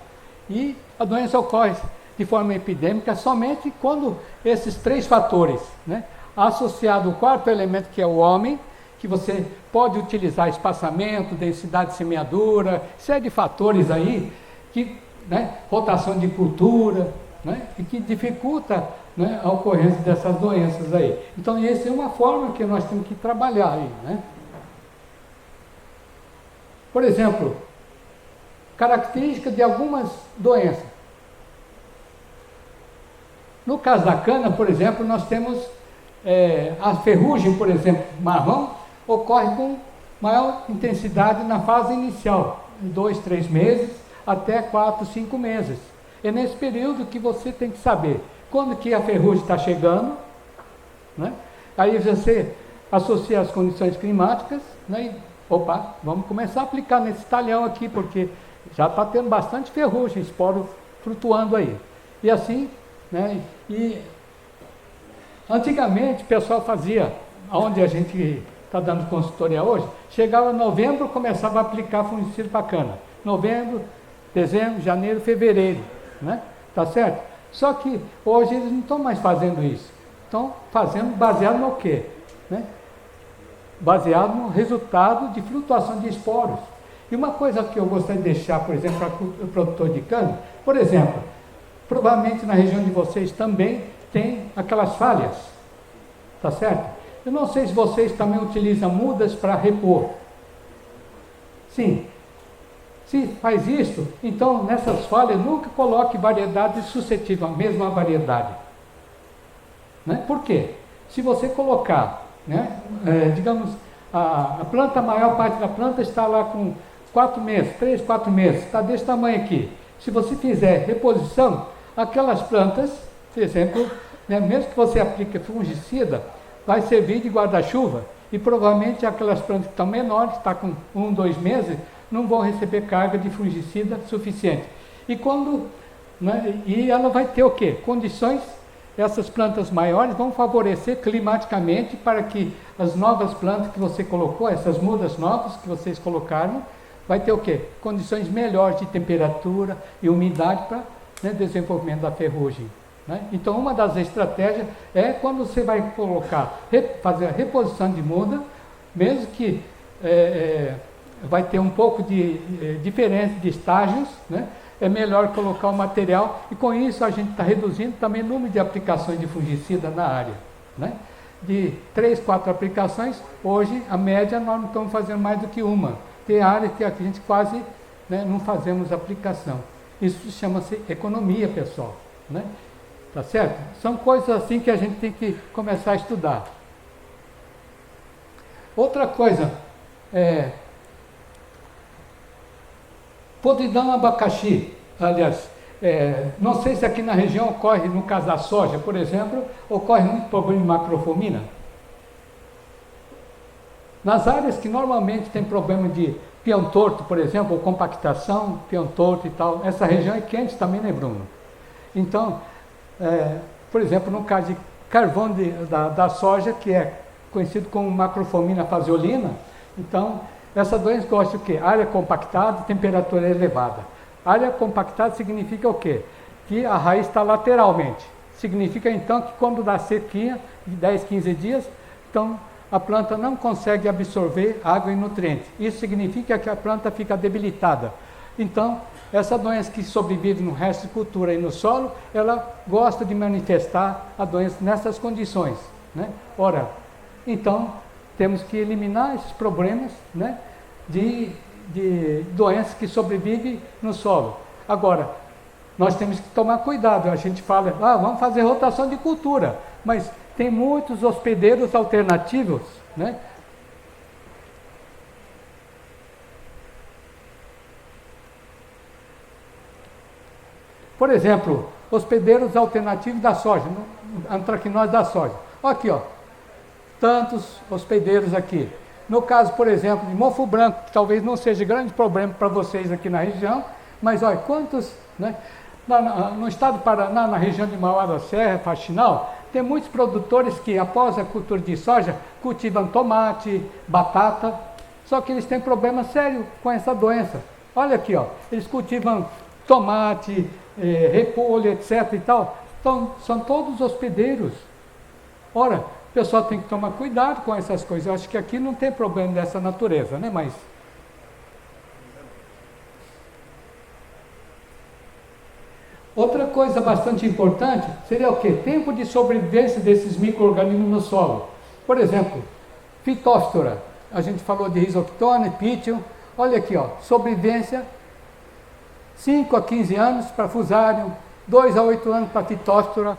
E a doença ocorre de forma epidêmica somente quando esses 3 fatores, né, associado ao 4º elemento, que é o homem, que você pode utilizar espaçamento, densidade de semeadura, série de fatores aí, que, né, rotação de cultura, né, e que dificulta, né, a ocorrência dessas doenças aí. Então, essa é uma forma que nós temos que trabalhar aí, né? Por exemplo, características de algumas doenças. No caso da cana, por exemplo, nós temos a ferrugem, por exemplo, marrom, ocorre com maior intensidade na fase inicial, em 2, 3 meses, até 4, 5 meses. É nesse período que você tem que saber quando que a ferrugem está chegando, né? Aí você associa as condições climáticas, né? E, opa, vamos começar a aplicar nesse talhão aqui, porque já está tendo bastante ferrugem, esporo flutuando aí. E assim, né? E antigamente o pessoal fazia, onde a gente está dando consultoria hoje, chegava novembro, começava a aplicar fungicida para cana. Novembro, dezembro, janeiro, fevereiro, né? Tá certo? Só que hoje eles não estão mais fazendo isso. Estão fazendo baseado no quê? Né? Baseado no resultado de flutuação de esporos. E uma coisa que eu gostaria de deixar, por exemplo, para o produtor de cana, por exemplo, provavelmente na região de vocês também tem aquelas falhas, Tá certo? Eu não sei se vocês também utilizam mudas para repor. Sim. Se faz isso, então nessas falhas nunca coloque variedades suscetíveis à mesma variedade. Né? Por quê? Se você colocar, né, digamos, a planta, a maior parte da planta está lá com 4 meses, 3, 4 meses, está desse tamanho aqui. Se você fizer reposição, aquelas plantas, por exemplo, né, mesmo que você aplique fungicida, vai servir de guarda-chuva e provavelmente aquelas plantas que estão menores, está com 1, 2 meses, não vão receber carga de fungicida suficiente. E quando, né, e ela vai ter o quê? Condições, essas plantas maiores vão favorecer climaticamente para que as novas plantas que você colocou, essas mudas novas que vocês colocaram, vai ter o quê? Condições melhores de temperatura e umidade para, né, desenvolvimento da ferrugem. Né? Então, uma das estratégias é quando você vai colocar, fazer a reposição de muda, mesmo que vai ter um pouco de diferença de estágios, né? É melhor colocar o material e com isso a gente está reduzindo também o número de aplicações de fungicida na área. Né? De 3, 4 aplicações, hoje a média nós não estamos fazendo mais do que uma. Tem áreas que a gente quase, né, não fazemos aplicação. Isso chama-se economia, pessoal. Né? Tá certo? São coisas assim que a gente tem que começar a estudar. Outra coisa, podridão abacaxi, aliás, não sei se aqui na região ocorre, no caso da soja, por exemplo, ocorre muito problema de macrofomina. Nas áreas que normalmente tem problema de peão torto, por exemplo, ou compactação, peão torto e tal, essa região é quente também, né, Bruno? Então, por exemplo, no caso de carvão da soja, que é conhecido como macrofomina faseolina, então, essa doença gosta de quê? Área compactada, temperatura elevada. Área compactada significa o quê? Que a raiz está lateralmente. Significa então que quando dá sequinha, de 10, 15 dias, então a planta não consegue absorver água e nutrientes. Isso significa que a planta fica debilitada. Então, essa doença que sobrevive no resto de cultura e no solo, ela gosta de manifestar a doença nessas condições. Né? Ora, então, temos que eliminar esses problemas, né, de doenças que sobrevivem no solo. Agora, nós temos que tomar cuidado. A gente fala, vamos fazer rotação de cultura, mas tem muitos hospedeiros alternativos, né? Por exemplo, hospedeiros alternativos da soja, antracnose da soja. Olha aqui, ó, tantos hospedeiros aqui. No caso, por exemplo, de mofo branco, que talvez não seja grande problema para vocês aqui na região, mas olha, quantos, né? No estado do Paraná, na região de Mauá da Serra, Faxinal, tem muitos produtores que, após a cultura de soja, cultivam tomate, batata, só que eles têm problema sério com essa doença. Olha aqui, ó, eles cultivam tomate, repolho, etc. e tal, então, são todos hospedeiros. Ora, o pessoal tem que tomar cuidado com essas coisas. Eu acho que aqui não tem problema dessa natureza, né? Mas outra coisa bastante importante seria o quê? Tempo de sobrevivência desses micro-organismos no solo. Por exemplo, Phytophthora. A gente falou de Rhizoctone, Pythium. Olha aqui, ó, sobrevivência 5 a 15 anos para Fusarium, 2 a 8 anos para Phytophthora.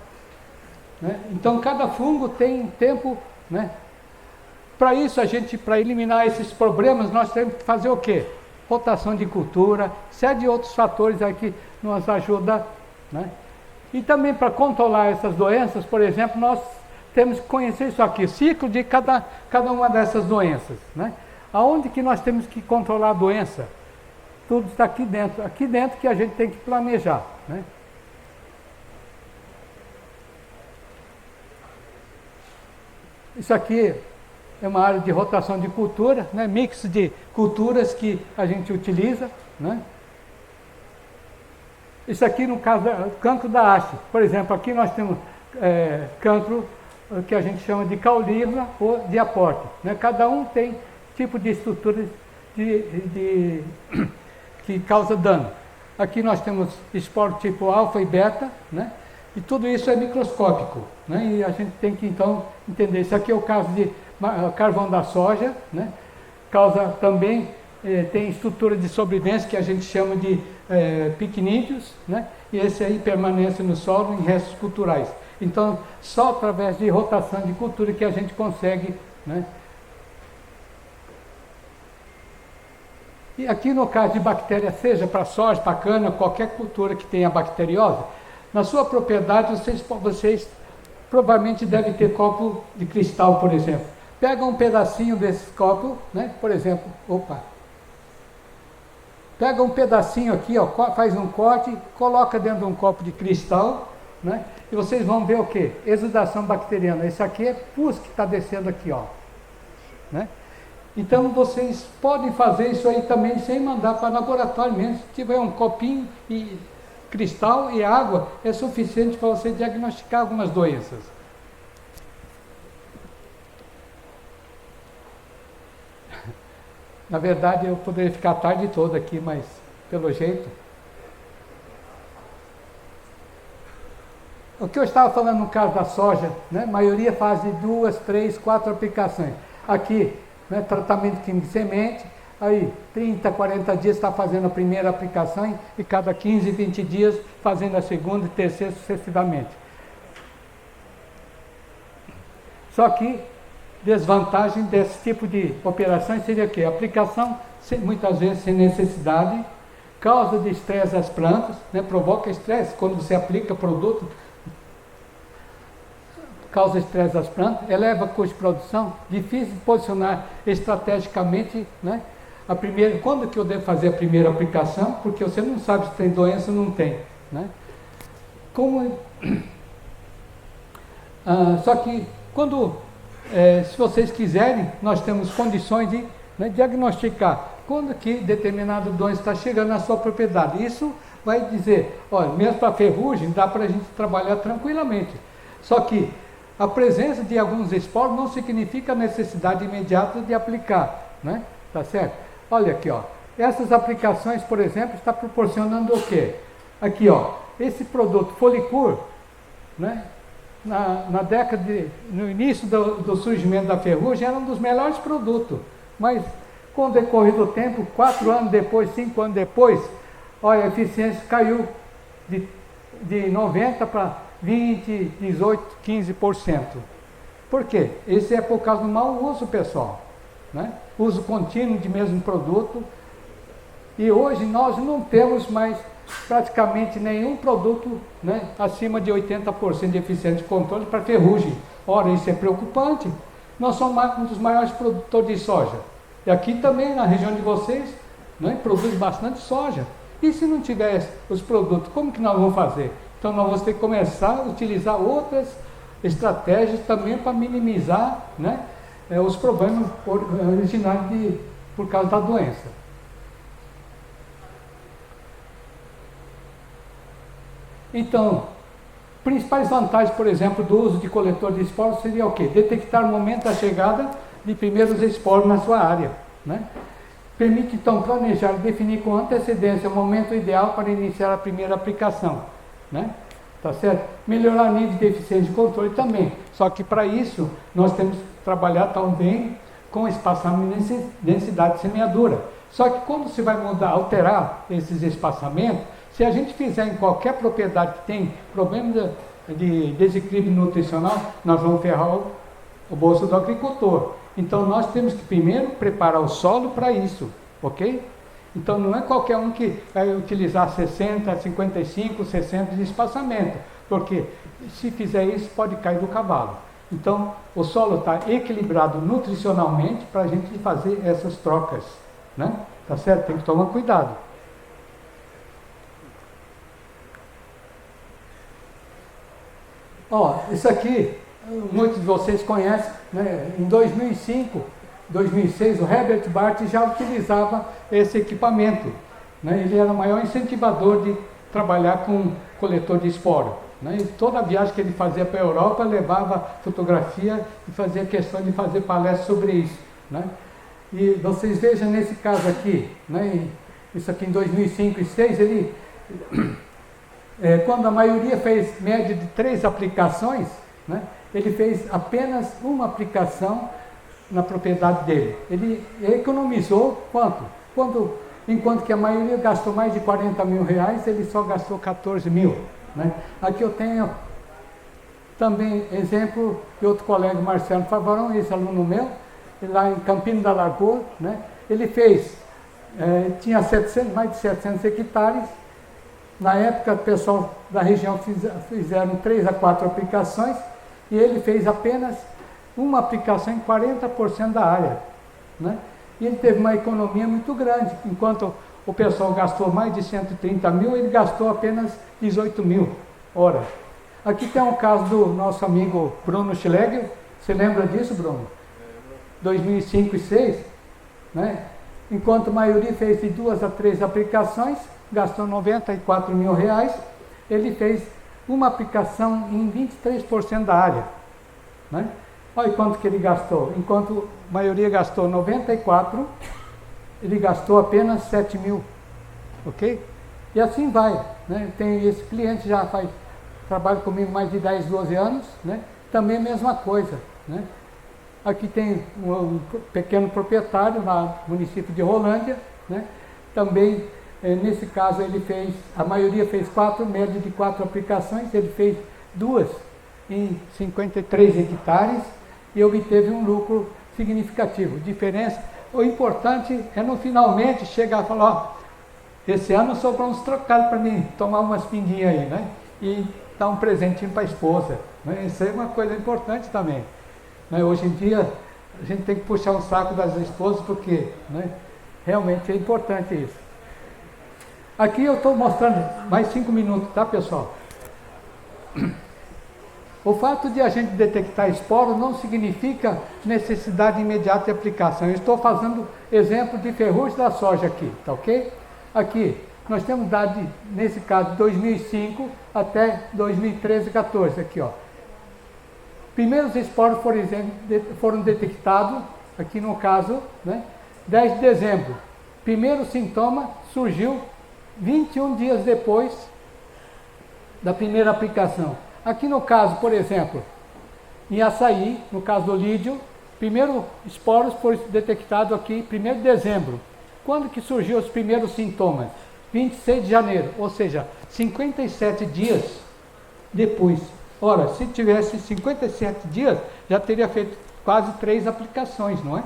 Né? Então, cada fungo tem tempo, né? Para isso, para eliminar esses problemas, nós temos que fazer o quê? Rotação de cultura, série de outros fatores aí que nos ajudam, né? E também para controlar essas doenças, por exemplo, nós temos que conhecer isso aqui, ciclo de cada uma dessas doenças, né? Aonde que nós temos que controlar a doença? Tudo está aqui dentro que a gente tem que planejar, né? Isso aqui é uma área de rotação de cultura, né? Mix de culturas que a gente utiliza, né? Isso aqui, no caso, é o cancro da haste. Por exemplo, aqui nós temos cancro que a gente chama de caulívula ou de aporte, né? Cada um tem tipo de estrutura que causa dano. Aqui nós temos esporo tipo alfa e beta, né? E tudo isso é microscópico, né? E a gente tem que então entender. Isso aqui é o caso de carvão da soja, né? Causa também, tem estrutura de sobrevivência que a gente chama de picnídeos, né? E esse aí permanece no solo em restos culturais. Então, só através de rotação de cultura que a gente consegue, né? E aqui no caso de bactéria, seja para soja, para cana, qualquer cultura que tenha bacteriose, na sua propriedade vocês provavelmente devem ter copo de cristal, por exemplo. Pega um pedacinho desse copo, né? Por exemplo, pega um pedacinho aqui, ó, faz um corte, coloca dentro de um copo de cristal, né? E vocês vão ver o que? Exudação bacteriana. Esse aqui é pus que está descendo aqui, ó, né? Então vocês podem fazer isso aí também sem mandar para laboratório mesmo. Se tiver um copinho e cristal e água, é suficiente para você diagnosticar algumas doenças. Na verdade, eu poderia ficar a tarde toda aqui, mas pelo jeito. O que eu estava falando no caso da soja, né? A maioria faz de 2, 3, 4 aplicações. Aqui, né, tratamento químico de semente, aí 30, 40 dias está fazendo a primeira aplicação e cada 15, 20 dias fazendo a segunda e terceira sucessivamente. Só que desvantagem desse tipo de operações seria que a aplicação, muitas vezes sem necessidade, causa de estresse às plantas, né, provoca estresse quando você aplica produto, causa estresse às plantas, eleva custo de produção, difícil de posicionar estrategicamente, né? Quando que eu devo fazer a primeira aplicação? Porque você não sabe se tem doença ou não tem, né? Só que quando, se vocês quiserem, nós temos condições de, né, diagnosticar quando que determinada doença está chegando na sua propriedade. Isso vai dizer, olha, mesmo para ferrugem dá para a gente trabalhar tranquilamente. Só que a presença de alguns esporos não significa a necessidade imediata de aplicar, né? Tá certo? Olha aqui, ó. Essas aplicações, por exemplo, está proporcionando o quê? Aqui, ó. Esse produto Folicur, né? No início do surgimento da ferrugem, era um dos melhores produtos. Mas, com o decorrer do tempo, 4 anos depois, 5 anos depois, olha, a eficiência caiu de 90% para 20%, 18%, 15%. Por quê? Esse é por causa do mau uso, pessoal, né? Uso contínuo de mesmo produto. E hoje nós não temos mais praticamente nenhum produto, né, acima de 80% de eficiência de controle para ferrugem. Ora, isso é preocupante. Nós somos um dos maiores produtores de soja. E aqui também, na região de vocês, né, produz bastante soja. E se não tiver os produtos, como que nós vamos fazer? Então nós vamos ter que começar a utilizar outras estratégias também para minimizar, né, os problemas originários por causa da doença. Então, principais vantagens, por exemplo, do uso de coletor de esporos seria o quê? Detectar o momento da chegada de primeiros esporos na sua área, né? Permite, então, planejar e definir com antecedência o momento ideal para iniciar a primeira aplicação, né? Tá certo? Melhorar o nível de eficiência de controle também. Só que para isso, nós temos que trabalhar também com espaçamento e densidade de semeadura. Só que quando se vai alterar esses espaçamentos, se a gente fizer em qualquer propriedade que tem problema de desequilíbrio nutricional, nós vamos ferrar o bolso do agricultor. Então nós temos que primeiro preparar o solo para isso, ok? Então não é qualquer um que vai utilizar 60, 55, 60 de espaçamento, porque se fizer isso pode cair do cavalo. Então o solo está equilibrado nutricionalmente para a gente fazer essas trocas, né? Tá certo? Tem que tomar cuidado. Ó, isso aqui, muitos de vocês conhecem, né? Em 2005, 2006, o Herbert Barth já utilizava esse equipamento, né? Ele era o maior incentivador de trabalhar com coletor de esporo, né? E toda a viagem que ele fazia para a Europa levava fotografia e fazia questão de fazer palestras sobre isso, né? E vocês vejam nesse caso aqui, né? Isso aqui em 2005 e 2006, quando a maioria fez média de 3 aplicações, né, ele fez apenas uma aplicação na propriedade dele. Ele economizou quanto? Enquanto que a maioria gastou mais de 40 mil reais, ele só gastou 14 mil. Né? Aqui eu tenho também exemplo de outro colega, Marcelo Favarão, esse aluno meu, lá em Campina da Lagoa, né? Ele fez, tinha mais de 700 hectares. Na época, o pessoal da região fizeram 3 a 4 aplicações e ele fez apenas uma aplicação em 40% da área. Né? E ele teve uma economia muito grande. Enquanto o pessoal gastou mais de 130 mil, ele gastou apenas 18 mil. Ora, aqui tem um caso do nosso amigo Bruno Schlegel. Você lembra disso, Bruno? 2005 e 2006, né? Enquanto a maioria fez de 2 a 3 aplicações, gastou 94 mil reais, ele fez uma aplicação em 23% da área. Né? Olha quanto que ele gastou. Enquanto a maioria gastou 94, ele gastou apenas 7 mil. Ok? E assim vai. Né? Tem esse cliente já trabalha comigo mais de 10, 12 anos, né? Também a mesma coisa. Né? Aqui tem um pequeno proprietário lá no município de Rolândia, né? Também, nesse caso, ele fez, a maioria fez 4, média de 4 aplicações, ele fez 2 em 53 hectares e obteve um lucro significativo. Diferença, o importante é no finalmente chegar e falar, ó, esse ano sobrou uns trocados para mim, tomar umas pinguinhas aí, né? E dar um presentinho para a esposa. Né? Isso é uma coisa importante também. Né? Hoje em dia, a gente tem que puxar um saco das esposas, porque, né, realmente é importante isso. Aqui eu estou mostrando mais 5 minutos, tá, pessoal? O fato de a gente detectar esporo não significa necessidade imediata de aplicação. Eu estou fazendo exemplo de ferrugem da soja aqui, tá ok? Aqui, nós temos dados, nesse caso, de 2005 até 2013, 14, aqui, ó. Primeiros esporos, por exemplo, foram detectados, aqui no caso, né, 10 de dezembro. Primeiro sintoma surgiu 21 dias depois da primeira aplicação. Aqui no caso, por exemplo, em açaí, no caso do lídio, primeiro esporos foi detectado aqui 1º de dezembro. Quando que surgiu os primeiros sintomas? 26 de janeiro, ou seja, 57 dias depois. Ora, se tivesse 57 dias, já teria feito quase 3 aplicações, não é?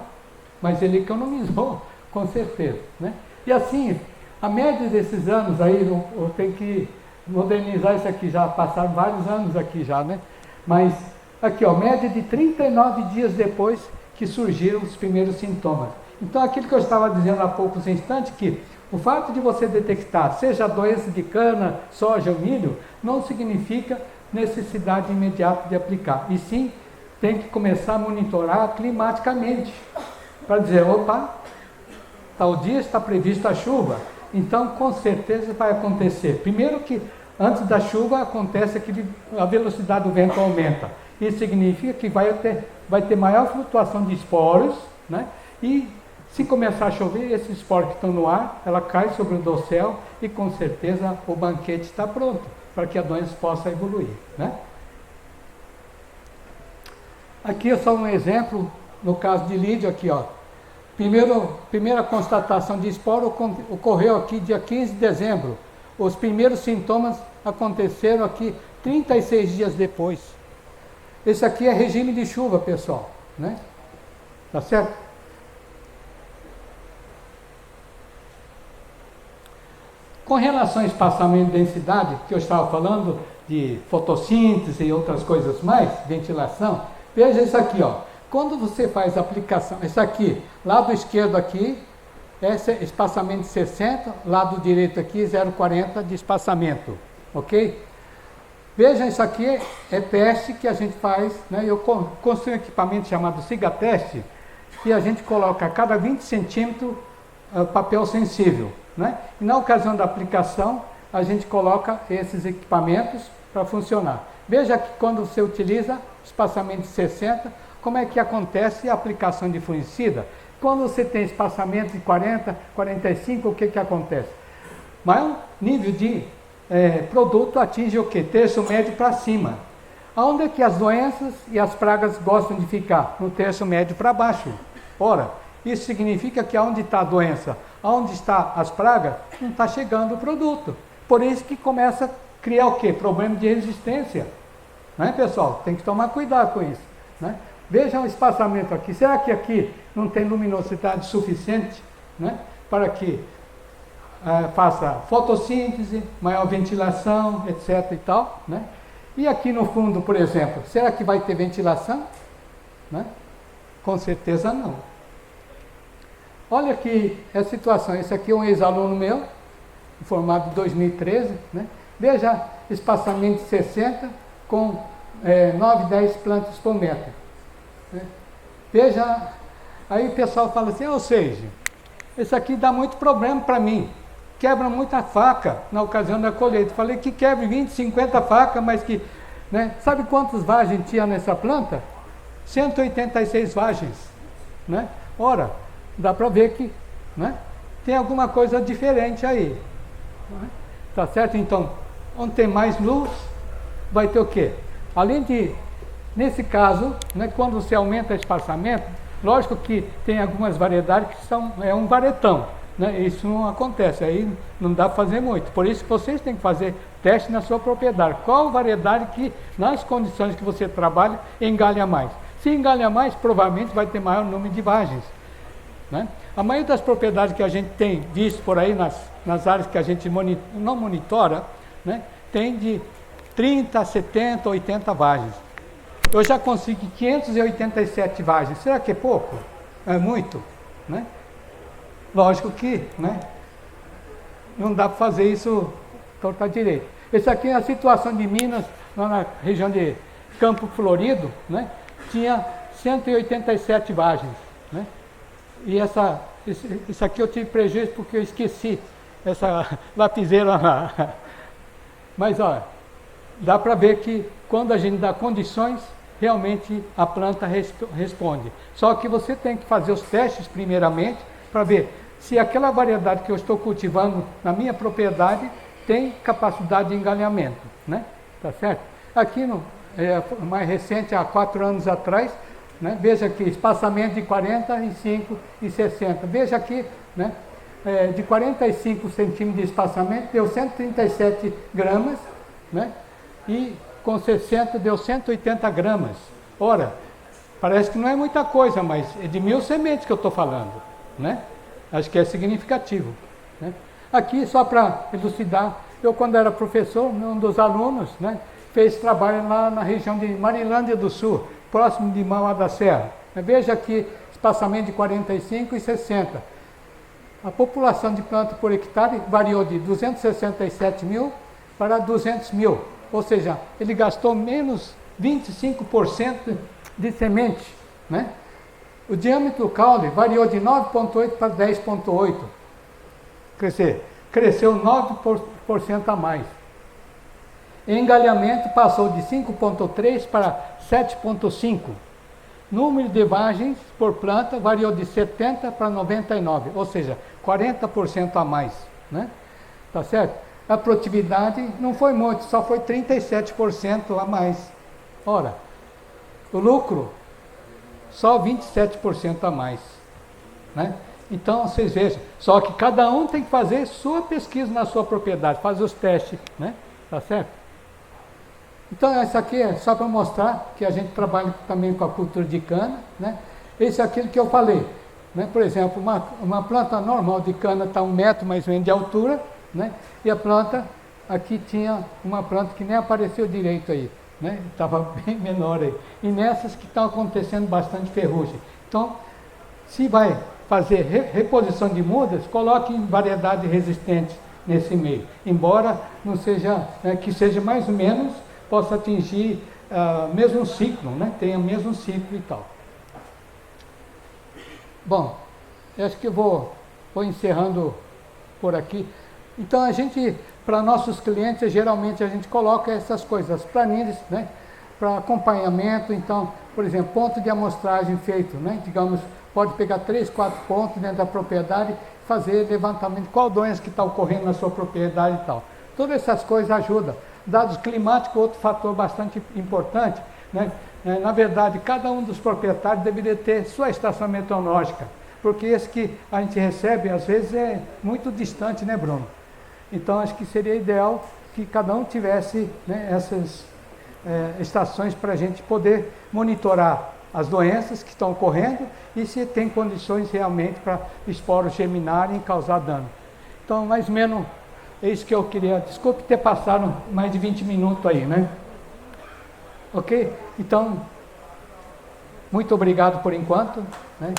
Mas ele economizou, com certeza, né? E assim, a média desses anos aí, eu tenho que modernizar isso aqui, já passaram vários anos aqui já, né? Mas, aqui ó, média de 39 dias depois que surgiram os primeiros sintomas. Então, aquilo que eu estava dizendo há poucos instantes, que o fato de você detectar, seja a doença de cana, soja ou milho, não significa necessidade imediata de aplicar. E sim, tem que começar a monitorar climaticamente, para dizer, opa, tal dia está prevista a chuva, então com certeza vai acontecer. Primeiro que antes da chuva acontece que a velocidade do vento aumenta. Isso significa que vai ter maior flutuação de esporos, né? E se começar a chover, esses esporos que estão no ar, ela cai sobre o dossel e com certeza o banquete está pronto para que a doença possa evoluir, né? Aqui é só um exemplo, no caso de lídio, aqui ó. Primeira constatação de esporo ocorreu aqui dia 15 de dezembro. Os primeiros sintomas aconteceram aqui 36 dias depois. Esse aqui é regime de chuva, pessoal, né? Tá certo? Com relação ao espaçamento de densidade, que eu estava falando de fotossíntese e outras coisas mais, ventilação, veja isso aqui, ó. Quando você faz a aplicação, isso aqui, lado esquerdo aqui, esse é espaçamento de 60, lado direito aqui, 0,40 de espaçamento, ok? Veja, isso aqui é teste que a gente faz, né? Eu construí um equipamento chamado Sigateste, e a gente coloca a cada 20 centímetros papel sensível, né? E na ocasião da aplicação, a gente coloca esses equipamentos para funcionar. Veja que quando você utiliza espaçamento de 60, como é que acontece a aplicação de fungicida? Quando você tem espaçamento de 40, 45, o que acontece? Maior nível de produto atinge o quê? Terço médio para cima. Aonde é que as doenças e as pragas gostam de ficar? No terço médio para baixo. Ora, isso significa que aonde está a doença, aonde está as pragas, não está chegando o produto. Por isso que começa a criar o quê? Problema de resistência. Né, pessoal? Tem que tomar cuidado com isso. Né? Vejam o espaçamento aqui. Será que aqui não tem luminosidade suficiente, né, para que faça fotossíntese, maior ventilação, etc. e tal, né? E aqui no fundo, por exemplo, será que vai ter ventilação? Né? Com certeza não. Olha aqui a situação. Esse aqui é um ex-aluno meu, formado em 2013. Né? Veja espaçamento de 60 com 9, 10 plantas por metro. Né? Veja, aí o pessoal fala assim, ou seja, isso aqui dá muito problema para mim. Quebra muita faca na ocasião da colheita. Falei que quebre 20, 50 facas, mas que... Né? Sabe quantas vagens tinha nessa planta? 186 vagens. Né? Ora, dá para ver que, né, tem alguma coisa diferente aí. Né? Tá certo? Então, onde tem mais luz, vai ter o quê? Além de, nesse caso, né, quando você aumenta o espaçamento, lógico que tem algumas variedades que são um varetão. Né? Isso não acontece, aí não dá para fazer muito. Por isso que vocês têm que fazer teste na sua propriedade. Qual variedade que, nas condições que você trabalha, engalha mais? Se engalha mais, provavelmente vai ter maior número de vagens. Né? A maioria das propriedades que a gente tem visto por aí, nas áreas que a gente não monitora, né, tem de 30, 70, 80 vagens. Eu já consegui 587 vagens. Será que é pouco? É muito? Né? Lógico que, né, não dá para fazer isso torta direito. Esse aqui é a situação de Minas, lá na região de Campo Florido, né, tinha 187 vagens. Né? E isso aqui eu tive prejuízo porque eu esqueci essa lapiseira lá. Mas olha, dá para ver que quando a gente dá condições, realmente a planta responde. Só que você tem que fazer os testes primeiramente para ver se aquela variedade que eu estou cultivando na minha propriedade tem capacidade de engalhamento, né? Tá certo? Aqui mais recente, há 4 anos atrás, né? Veja aqui, espaçamento de 45 e 60. Veja aqui, né? De 45 centímetros de espaçamento deu 137 gramas, né? E com 60 deu 180 gramas. Ora, parece que não é muita coisa, mas é de 1000 sementes que eu estou falando, né? Acho que é significativo. Né? Aqui, só para elucidar, eu quando era professor, um dos alunos, né, fez trabalho lá na região de Marilândia do Sul, próximo de Mauá da Serra. Veja aqui, espaçamento de 45 e 60. A população de planta por hectare variou de 267 mil para 200 mil. Ou seja, ele gastou menos 25% de semente. Né? O diâmetro do caule variou de 9,8 para 10,8. Cresceu 9% a mais. Engalhamento passou de 5,3 para 7,5. Número de vagens por planta variou de 70 para 99, ou seja, 40% a mais. Né? Tá certo? A produtividade não foi muito, só foi 37% a mais. Ora, o lucro, só 27% a mais. Né? Então, vocês vejam, só que cada um tem que fazer sua pesquisa na sua propriedade, fazer os testes, né? Tá certo? Então, isso aqui é só para mostrar que a gente trabalha também com a cultura de cana, né? Esse é aquilo que eu falei, né? Por exemplo, uma planta normal de cana está 1 metro mais ou menos de altura, né? E a planta, aqui tinha uma planta que nem apareceu direito aí, né? Estava bem menor aí. E nessas que estão acontecendo bastante ferrugem. Então, se vai fazer reposição de mudas, coloque em variedade resistente nesse meio, embora não seja, que seja mais ou menos, possa atingir o mesmo ciclo, né? Tenha o mesmo ciclo e tal. Bom, acho que eu vou encerrando por aqui. Então a gente, para nossos clientes, geralmente a gente coloca essas coisas, planilhas, né? Para acompanhamento. Então, por exemplo, ponto de amostragem feito, né? Digamos, pode pegar 3, 4 pontos dentro da propriedade, fazer levantamento, qual doença que está ocorrendo na sua propriedade e tal. Todas essas coisas ajudam. Dados climáticos, outro fator bastante importante, né? Na verdade, cada um dos proprietários deveria ter sua estação meteorológica, porque esse que a gente recebe, às vezes, é muito distante, né, Bruno? Então, acho que seria ideal que cada um tivesse, né, essas estações para a gente poder monitorar as doenças que estão ocorrendo e se tem condições realmente para esporos germinarem e causar dano. Então, mais ou menos, é isso que eu queria. Desculpe ter passado mais de 20 minutos aí, né? Ok? Então, muito obrigado por enquanto, né?